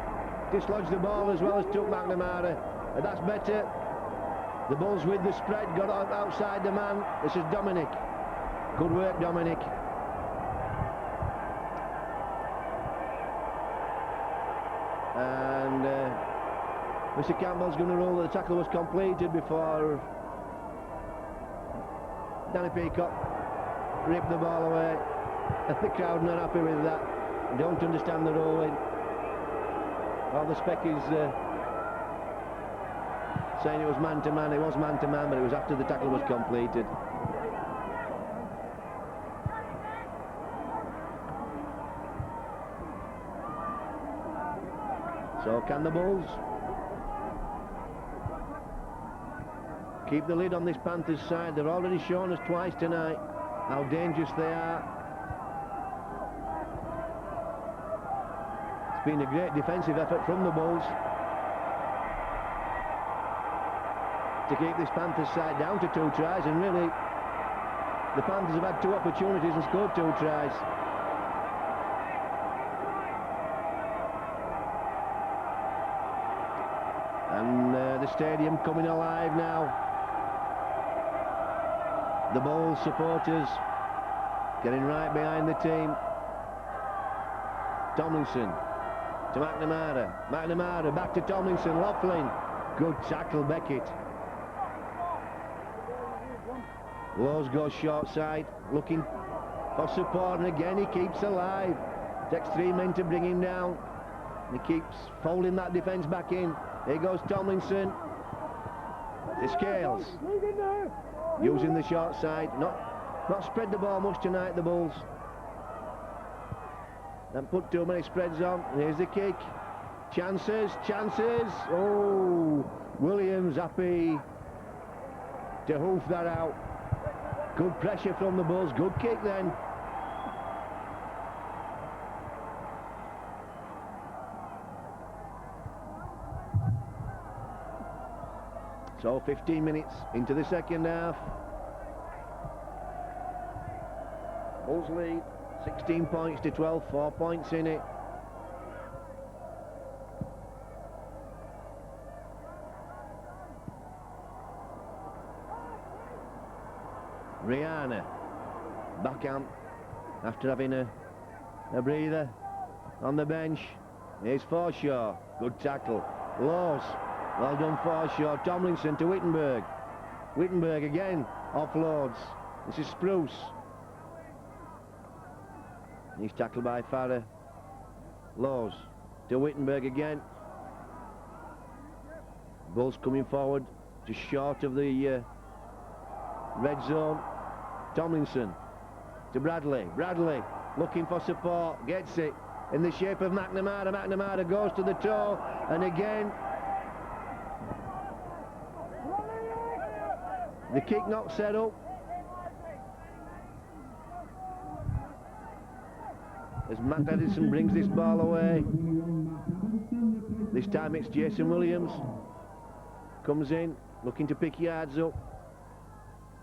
Dislodged the ball as well as took McNamara. And that's better. The Bulls with the spread got outside the man. This is Dominic. Good work, Dominic. And Mr. Campbell's going to rule that the tackle was completed before Danny Peacock ripped the ball away. The crowd not happy with that. Don't understand the ruling. Well, the spec is saying it was man-to-man. It was man-to-man, but it was after the tackle was completed. So can the Bulls keep the lid on this Panthers side? They've already shown us twice tonight how dangerous they are. It's been a great defensive effort from the Bulls to keep this Panthers side down to 2 tries, and really the Panthers have had 2 opportunities and scored 2 tries. And the stadium coming alive now. The Bulls supporters getting right behind the team. Tomlinson to McNamara. McNamara back to Tomlinson. Laughlin. Good tackle, Beckett. Lowe's goes short side, looking for support, and again he keeps alive. Takes 3 men to bring him down. And he keeps folding that defence back in. Here goes Tomlinson. The Scales. Using the short side. Not spread the ball much tonight, the Bulls. Don't put too many spreads on. And here's the kick. Chances, chances. Oh, Williams happy to hoof that out. Good pressure from the Bulls. Good kick then. So 15 minutes into the second half. Bulls lead 16 points to 12, 4 points in it. Rihanna backhand after having a breather on the bench. Here's Forshaw. Good tackle. Laws. Well done, Forshaw. Tomlinson to Wittenberg. Wittenberg again offloads. This is Spruce. He's tackled by Farrer. Laws to Wittenberg again. Bulls coming forward, just short of the red zone. Tomlinson to Bradley. Bradley looking for support. Gets it in the shape of McNamara. McNamara goes to the toe, and again the kick not set up. As Matt Edison brings this ball away. This time it's Jason Williams. Comes in, looking to pick yards up.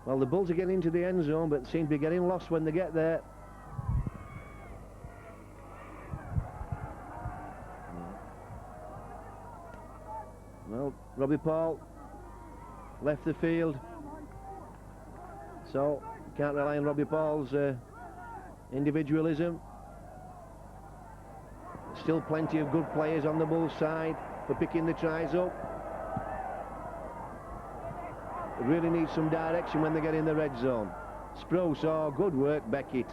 Well, the Bulls are getting into the end zone, but seem to be getting lost when they get there. Well, Robbie Paul left the field. So, can't rely on Robbie Paul's individualism. Still plenty of good players on the Bulls side for picking the tries up. They really need some direction when they get in the red zone. Spruce, oh, good work, Beckett.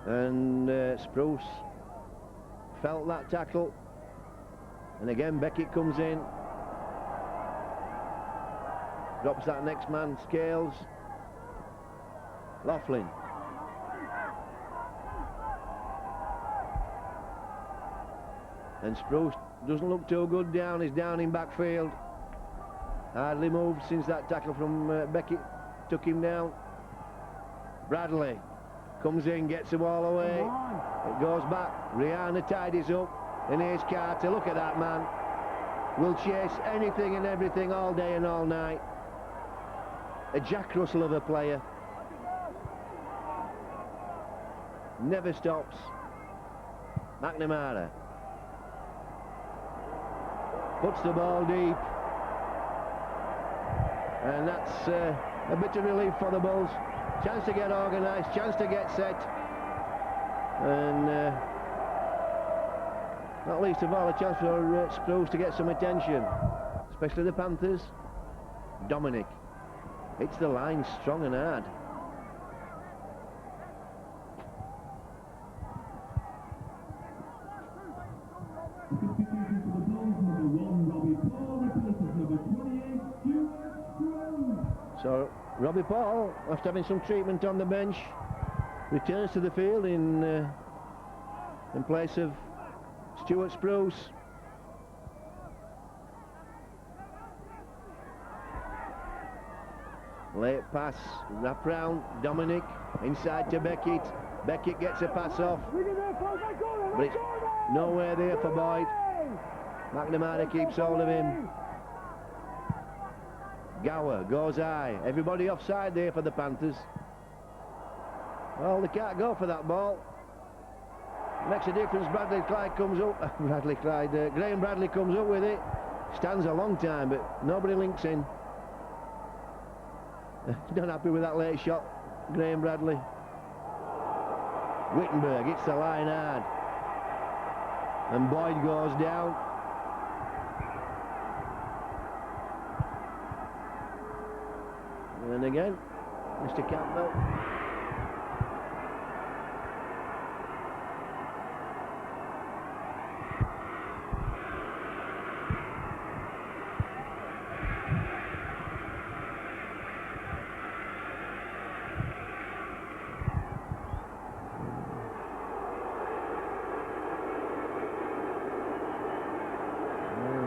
And Spruce felt that tackle. And again, Beckett comes in. Drops that next man, Scales. Laughlin. And Spruce doesn't look too good down. He's down in backfield. Hardly moved since that tackle from Beckett took him down. Bradley comes in, gets the ball away. It goes back. Rihanna tidies up. And here's Carter. Look at that man. Will chase anything and everything all day and all night. A Jack Russell of a player. Never stops. McNamara puts the ball deep. And that's a bit of relief for the Bulls. Chance to get organised, chance to get set. And not least of all, a chance for Spruce to get some attention. Especially the Panthers. Dominic hits the line strong and hard. So Robbie Paul, after having some treatment on the bench, returns to the field in place of Stuart Spruce. Late pass, wrap round, Dominic, inside to Beckett. Beckett gets a pass off, but it's nowhere there for Boyd. McNamara keeps hold of him. Gower goes high. Everybody offside there for the Panthers. Well, they can't go for that ball. Makes a difference. Bradley Clyde comes up. Graham Bradley comes up with it. Stands a long time, but nobody links in. Not happy with that late shot, Graham Bradley. Wittenberg hits the line hard. And Boyd goes down. And again, Mr. Campbell.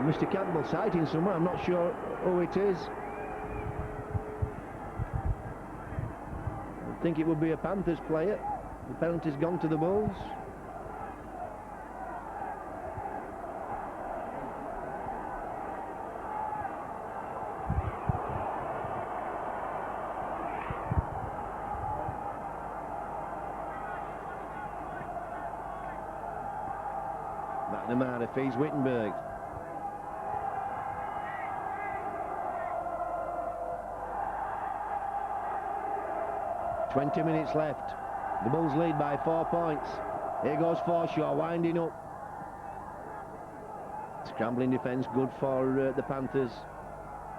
Mr. Campbell sighting somewhere, I'm not sure who it is. I think it would be a Panthers player. The penalty's gone to the Bulls. McNamara feeds Wittenberg. "20 minutes left. The Bulls lead by 4 points. Here goes Forshaw winding up. Scrambling defence, good for the Panthers.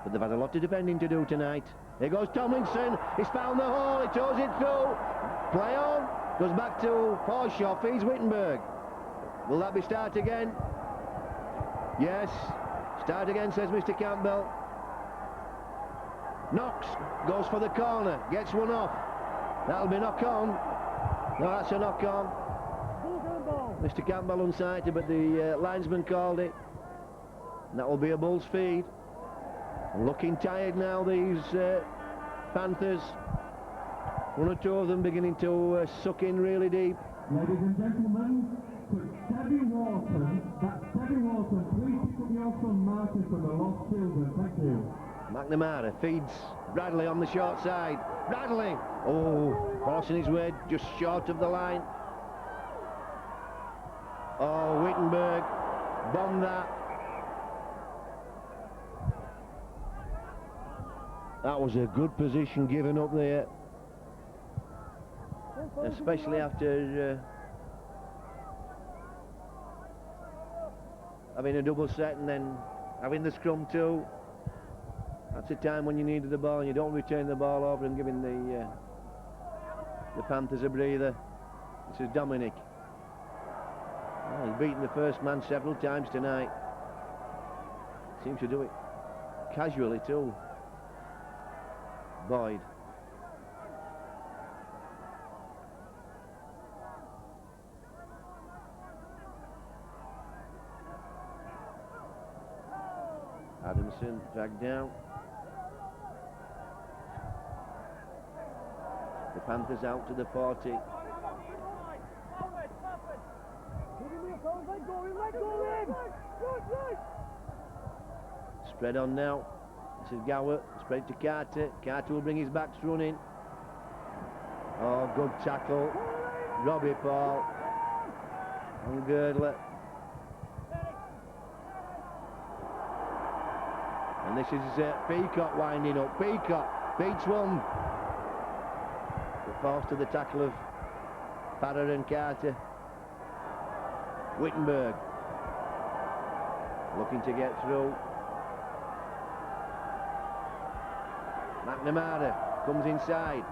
But they've had a lot of defending to do tonight. Here goes Tomlinson. He's found the hole. He throws it through. Play on. Goes back to Forshaw. Feeds Wittenberg. Will that be start again? Yes. Start again, says Mr. Campbell. Knox goes for the corner. Gets one off. That'll be knock on. No, that's a knock on. Mr. Campbell unsighted, but the linesman called it. And that will be a Bulls feed. Looking tired now, these Panthers. One or two of them beginning to suck in really deep. Ladies and gentlemen, could Tabby Walton, that's Tabby Walton, please pick up your son Martin from the Lost Children, thank you. McNamara feeds Bradley on the short side. Bradley! Oh, forcing his way just short of the line. Oh, Wittenberg bombed that. That was a good position given up there. Especially after having a double set and then having the scrum too. That's a time when you needed the ball and you don't return the ball over and giving the Panthers a breather. This is Dominic. Oh, he's beaten the first man several times tonight. Seems to do it casually too. Boyd. Adamson dragged down. The Panthers out to the 40. Spread on now. This is Gower. Spread to Carter. Carter will bring his backs running. Oh, good tackle. Robbie Paul. And Girdler. And this is Peacock winding up. Peacock beats one. But falls to the tackle of Farrer and Carter. Wittenberg looking to get through. McNamara comes inside.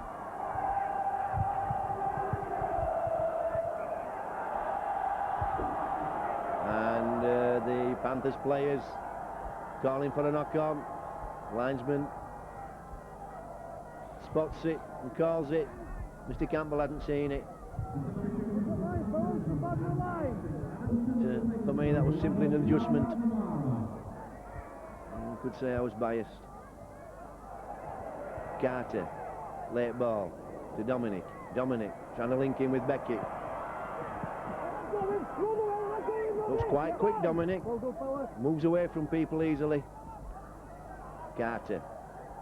And the Panthers players calling for a knock-on. Linesman spots it and calls it. Mr. Campbell hadn't seen it. For me, that was simply an adjustment. I could say I was biased. Carter, late ball to Dominic. Dominic trying to link in with Beckett. Looks quite quick, Dominic. Moves away from people easily. Carter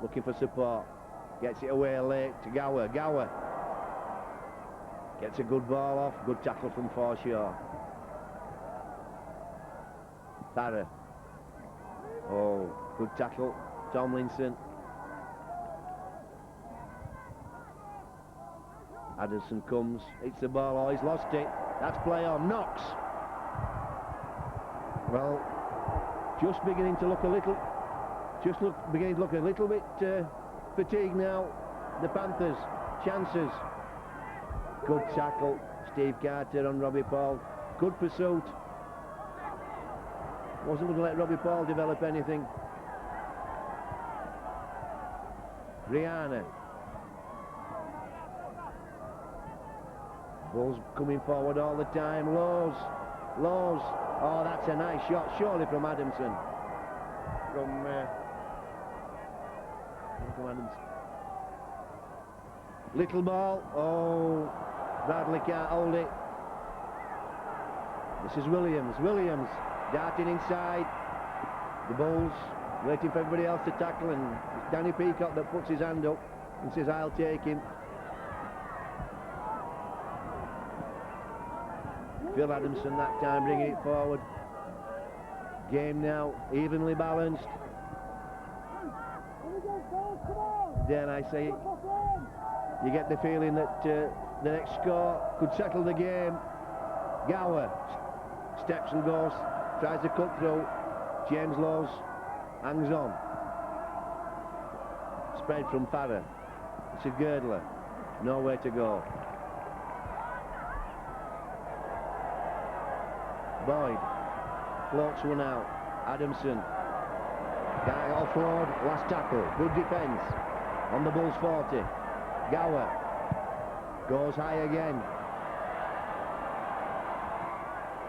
looking for support. Gets it away late to Gower. Gower gets a good ball off. Good tackle from Forshaw. Farrer. Oh, good tackle. Tomlinson. Addison comes. Hits the ball. Oh, he's lost it. That's play on. Knox. Well, just beginning to look a little bit fatigued now. The Panthers. Chances. Good tackle. Steve Carter on Robbie Paul. Good pursuit. Wasn't going to let Robbie Paul develop anything. Rihanna. Bulls coming forward all the time. Laws. Oh, that's a nice shot, surely from Adamson. From Adamson. Little ball. Oh, Bradley can't hold it. This is Williams. Williams darting inside. The Bulls waiting for everybody else to tackle, and it's Danny Peacock that puts his hand up and says, I'll take him. Phil Adamson that time bringing it forward. Game now evenly balanced. Dare I say it, you get the feeling that the next score could settle the game. Gower steps and goes, tries to cut through. James Laws hangs on. Spread from Farrer. It's a Girdler. Nowhere to go. Boyd floats one out. Adamson. Guy offload. Last tackle. Good defence on the Bulls 40. Gower goes high again.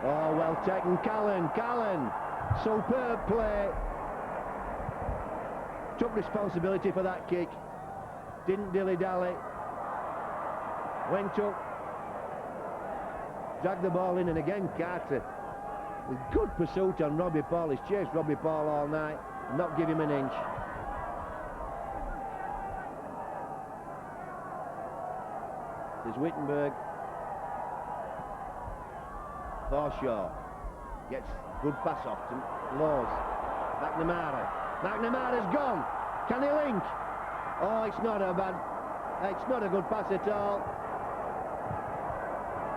Oh, well taken. Callan. Superb play. Took responsibility for that kick. Didn't dilly-dally. Went up. Dragged the ball in, and again Carter with good pursuit on Robbie Paul. He's chased Robbie Paul all night, not give him an inch. There's Wittenberg. Forshaw gets good pass off to Laws. McNamara. McNamara's gone. Can he link? Oh, it's not a good pass at all.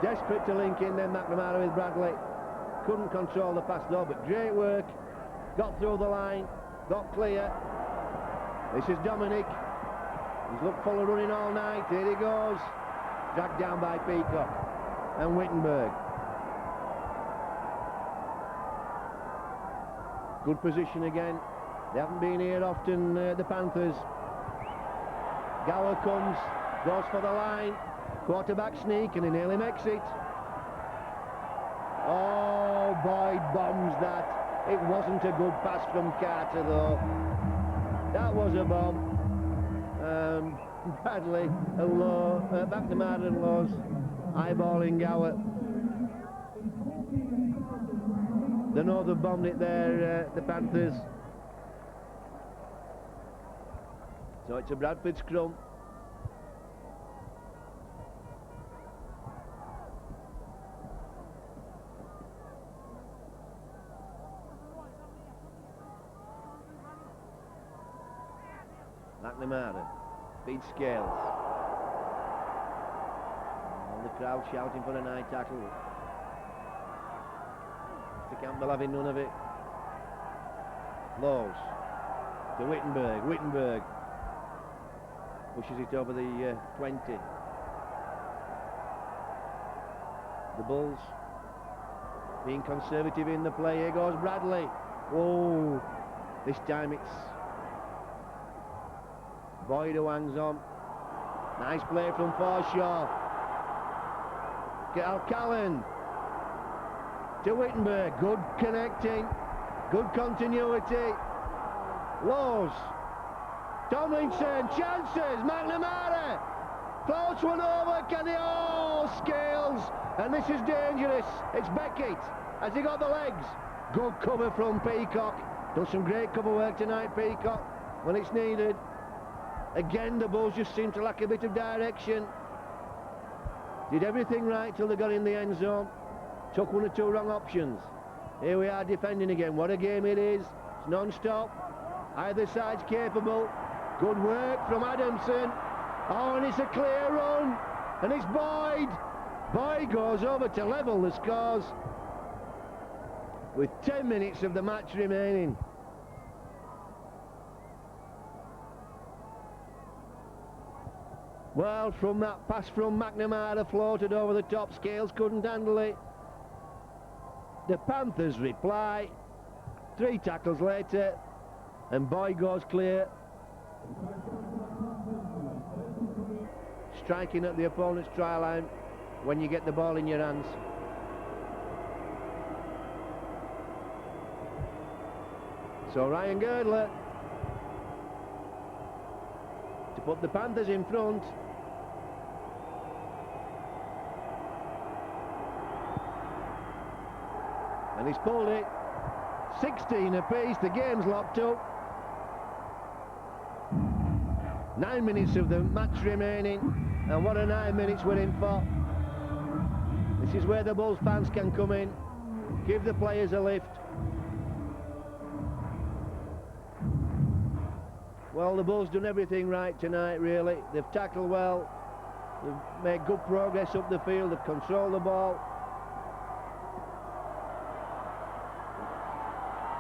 Desperate to link in then McNamara with Bradley. Couldn't control the pass though, but great work. Got through the line, got clear. This is Dominic. He's looked full of running all night. Here he goes. Dragged down by Peacock and Wittenberg. Good position again. They haven't been here often, the Panthers. Gower comes, goes for the line. Quarterback sneak, and he nearly makes it. Oh, Boyd bombs that. It wasn't a good pass from Carter, though. That was a bomb. Bradley and Lowe, McNamara and Lowe's eyeballing Gower. They know they've bombed it there, the Panthers. So it's a Bradford scrum. McNamara feeds Scales. All the crowd shouting for a high tackle. Mr. Campbell having none of it. Lowe's to Wittenberg. Wittenberg pushes it over the 20. The Bulls being conservative in the play. Here goes Bradley. Oh, this time it's Boyd who hangs on. Nice play from Forshaw. Callan to Wittenberg. Good connecting. Good continuity. Lowe's. Tomlinson. Chances. McNamara. Floats one over. Can he? Oh, Scales. And this is dangerous. It's Beckett. Has he got the legs? Good cover from Peacock. Does some great cover work tonight, Peacock, when it's needed. Again, the Bulls just seem to lack a bit of direction. Did everything right till they got in the end zone. Took one or two wrong options. Here we are defending again. What a game it is. It's non-stop. Either side's capable. Good work from Adamson. Oh, and it's a clear run. And it's Boyd. Boyd goes over to level the scores with 10 minutes of the match remaining. Well, from that pass from McNamara, floated over the top. Scales couldn't handle it. The Panthers reply. 3 tackles later, and Boyd goes clear. Striking at the opponent's try line when you get the ball in your hands. So Ryan Girdler to put the Panthers in front. And he's pulled it. 16 apiece, the game's locked up. 9 minutes of the match remaining, and what a 9 minutes we're in for. This is where the Bulls fans can come in, give the players a lift. Well, the Bulls done everything right tonight, really. They've tackled well, they've made good progress up the field, they've controlled the ball.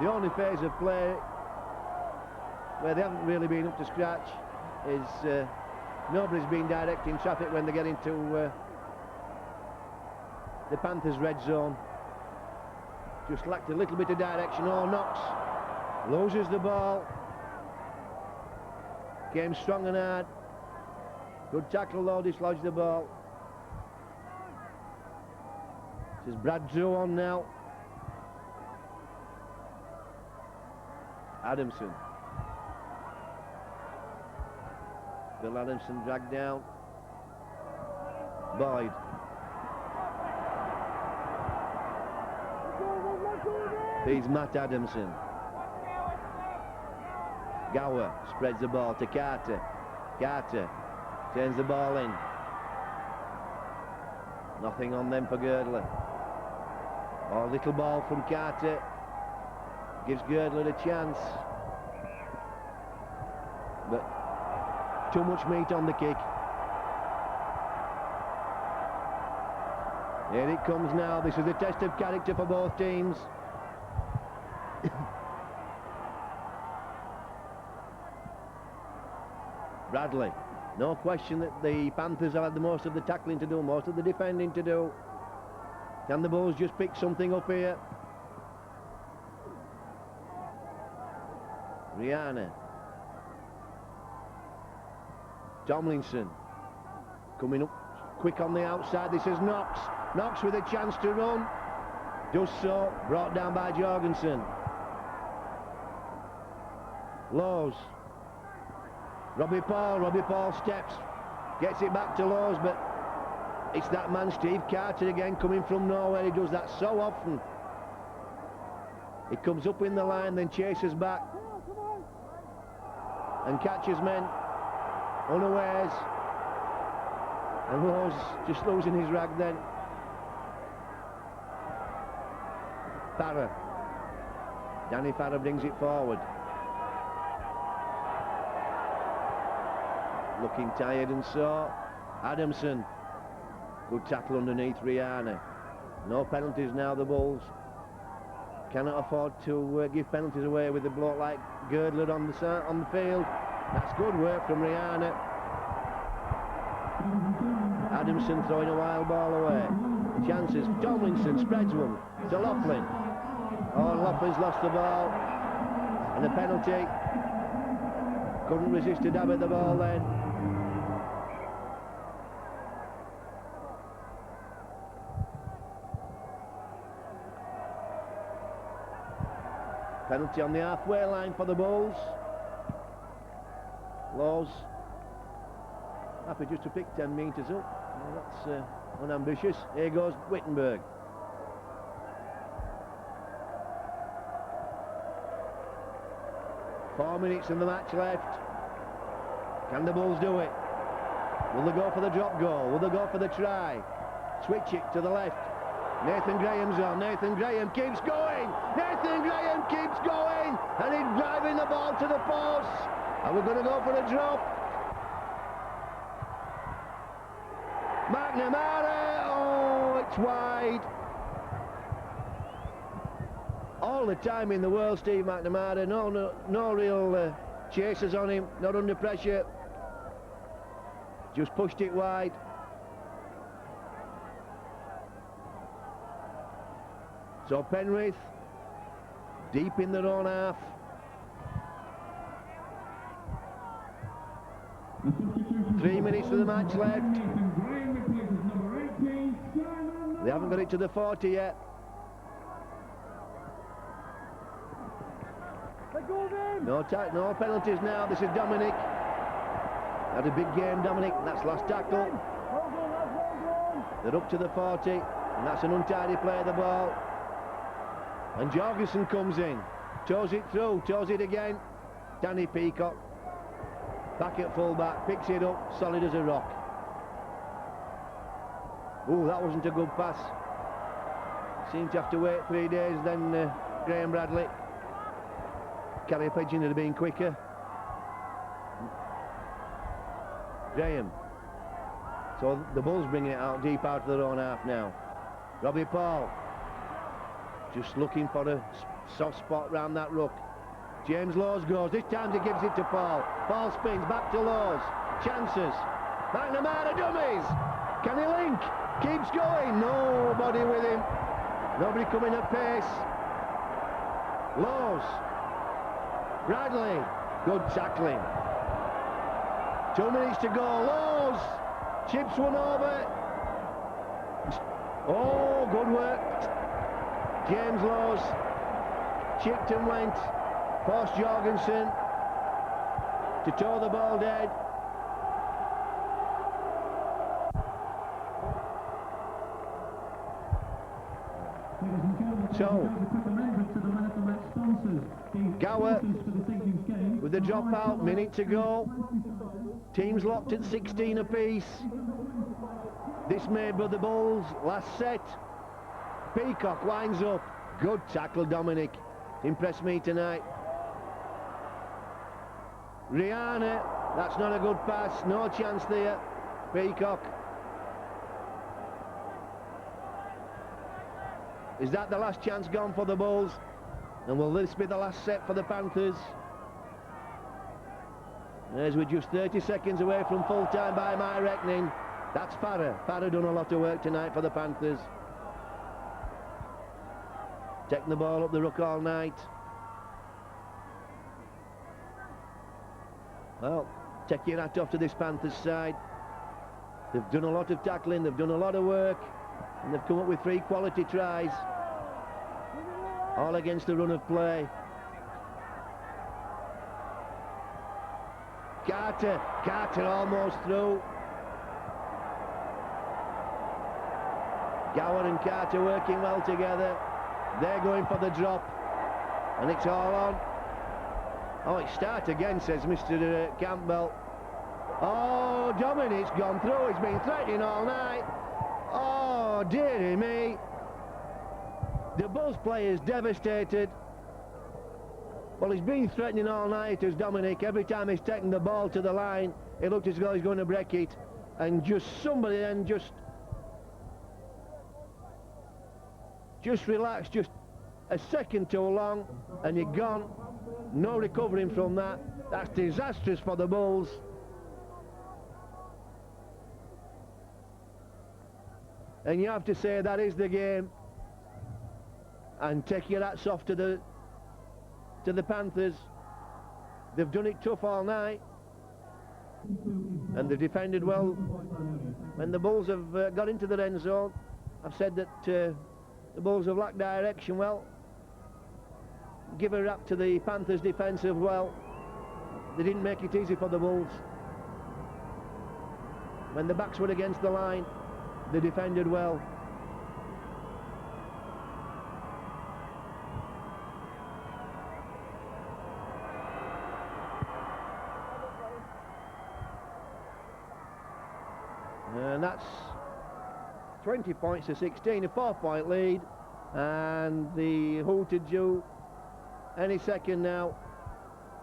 The only phase of play where they haven't really been up to scratch is nobody's been directing traffic when they get into the Panthers' red zone. Just lacked a little bit of direction. Oh, Knox loses the ball. Came strong and hard. Good tackle though, dislodged the ball. This is Brad Drew on now. Adamson. Bill Adamson dragged down. Boyd. Feeds Matt Adamson. Gower spreads the ball to Carter. Carter turns the ball in. Nothing on them for Girdler. Oh, little ball from Carter. Gives Girdler a chance. But too much meat on the kick. Here it comes now. This is a test of character for both teams. Bradley. No question that the Panthers have had the most of the tackling to do, most of the defending to do. Can the Bulls just pick something up here? Rihanna. Tomlinson. Coming up quick on the outside. This is Knox. Knox with a chance to run. Does so. Brought down by Jorgensen. Lowe's. Robbie Paul steps. Gets it back to Lowe's, but it's that man Steve Carter again coming from nowhere. He does that so often. He comes up in the line, then chases back. And catches men unawares. And Lowe's just losing his rag then. Farah. Danny Farah brings it forward. Looking tired and sore. Adamson. Good tackle underneath Rihanna. No penalties now, the Bulls. Cannot afford to give penalties away with a bloke like Girdler on the field. That's good work from Rihanna. Adamson throwing a wild ball away. Chances. Tomlinson spreads one to Laughlin. Oh, Laughlin's lost the ball. And a penalty. Couldn't resist a dab at the ball then. Penalty on the halfway line for the Bulls. Laws happy just to pick 10 metres up. Well, that's unambitious. Here goes Wittenberg. Four minutes in the match left. Can the Bulls do it? Will they go for the drop goal? Will they go for the try? Switch it to the left. Nathan Graham's on. Nathan Graham keeps going. Nathan Graham keeps going. And he's driving the ball to the post. And we're going to go for a drop. McNamara. Oh, it's wide. All the time in the world, Steve McNamara. No real chasers on him. Not under pressure. Just pushed it wide. So Penrith, deep in their own half. Three minutes of the match left. They haven't got it to the 40 yet. No penalties now. This is Dominic. Had a big game, Dominic. That's last tackle. They're up to the 40, and that's an untidy play of the ball. And Jorgensen comes in, toes it through, toes it again. Danny Peacock, back at full-back, picks it up, solid as a rock. Ooh, that wasn't a good pass. Seemed to have to wait 3 days then, Graham Bradley. Carrier Pigeon would have been quicker. Graham. So the Bulls bringing it out deep out of their own half now. Robbie Paul. Just looking for a soft spot round that ruck. James Laws goes. This time he gives it to Paul. Paul spins back to Laws. Chances. McNamara dummies. Can he link? Keeps going. Nobody with him. Nobody coming at pace. Laws. Bradley. Good tackling. 2 minutes to go. Laws. Chips one over. Oh, good work. James Laws chipped and went past Jorgensen to toe the ball dead. So Gower with the dropout, minute to go. Teams locked at 16 apiece. This made by the Bulls. Last set. Peacock winds up. Good tackle, Dominic. Impressed me tonight. Rihanna. That's not a good pass. No chance there. Peacock. Is that the last chance gone for the Bulls? And will this be the last set for the Panthers? As we're just 30 seconds away from full time by my reckoning. That's Farah. Farah done a lot of work tonight for the Panthers. Taking the ball up the ruck all night. Well, take your hat off to this Panthers side. They've done a lot of tackling, they've done a lot of work, and they've come up with 3 quality tries. All against the run of play. Carter almost through. Gowan and Carter working well together. They're going for the drop, and it's all on. Oh, it start again, says Mr. Campbell. Oh, Dominic's gone through. He's been threatening all night. Oh, dearie me. The Bulls player's devastated. Well, he's been threatening all night as Dominic. Every time he's taken the ball to the line, it looked as though he's going to break it. And just somebody then just relax, just a second too long, and you're gone. No recovering from that. That's disastrous for the Bulls. And you have to say that is the game. And take your hats off to the Panthers. They've done it tough all night, and they've defended well. When the Bulls have got into the end zone, I've said that the Bulls have lacked direction. Well, give a rap to the Panthers defence as well. They didn't make it easy for the Bulls. When the backs were against the line, they defended well. And that's 20 points to 16, a 4-point lead, and the Hooter due any second now.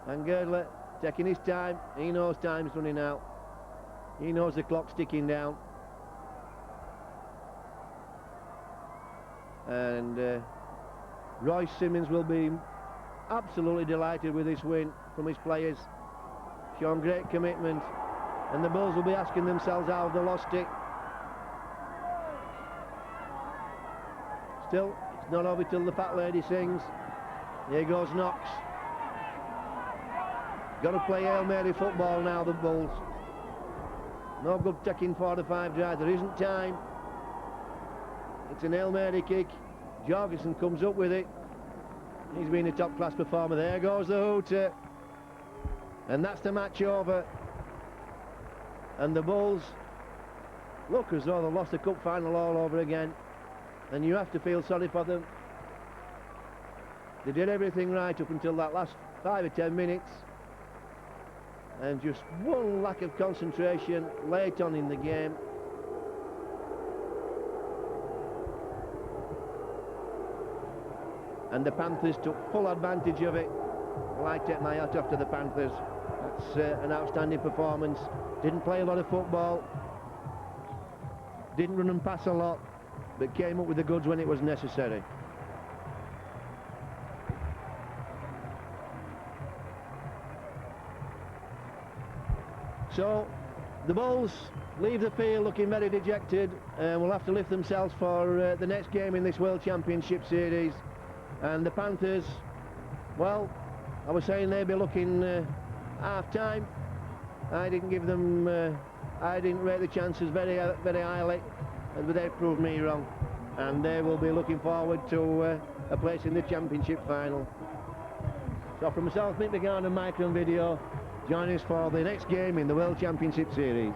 And Girdler taking his time. He knows time's running out. He knows the clock's ticking down. And Royce Simmons will be absolutely delighted with this win from his players. Shown great commitment. And the Bulls will be asking themselves how they lost it. Still, it's not over till the fat lady sings. Here goes Knox. Got to play Hail Mary football now, the Bulls. No good taking 4 to 5 drives. There isn't time. It's an Hail Mary kick. Jorgensen comes up with it. He's been a top-class performer. There goes the Hooter. And that's the match over. And the Bulls look as though they've lost the cup final all over again, and you have to feel sorry for them. They did everything right up until that last 5 or 10 minutes, and just one lack of concentration late on in the game. And the Panthers took full advantage of it. Well, I take my hat off to the Panthers. That's an outstanding performance. Didn't play a lot of football, didn't run and pass a lot, but came up with the goods when it was necessary. So the Bulls leave the field looking very dejected, and will have to lift themselves for the next game in this World Championship Series. And the Panthers, well, I was saying they'd be looking half-time. I didn't give them, I didn't rate the chances very highly, but they proved me wrong. And they will be looking forward to a place in the championship final. So from myself, Mick McGowan and Micron Video, join us for the next game in the World Championship Series.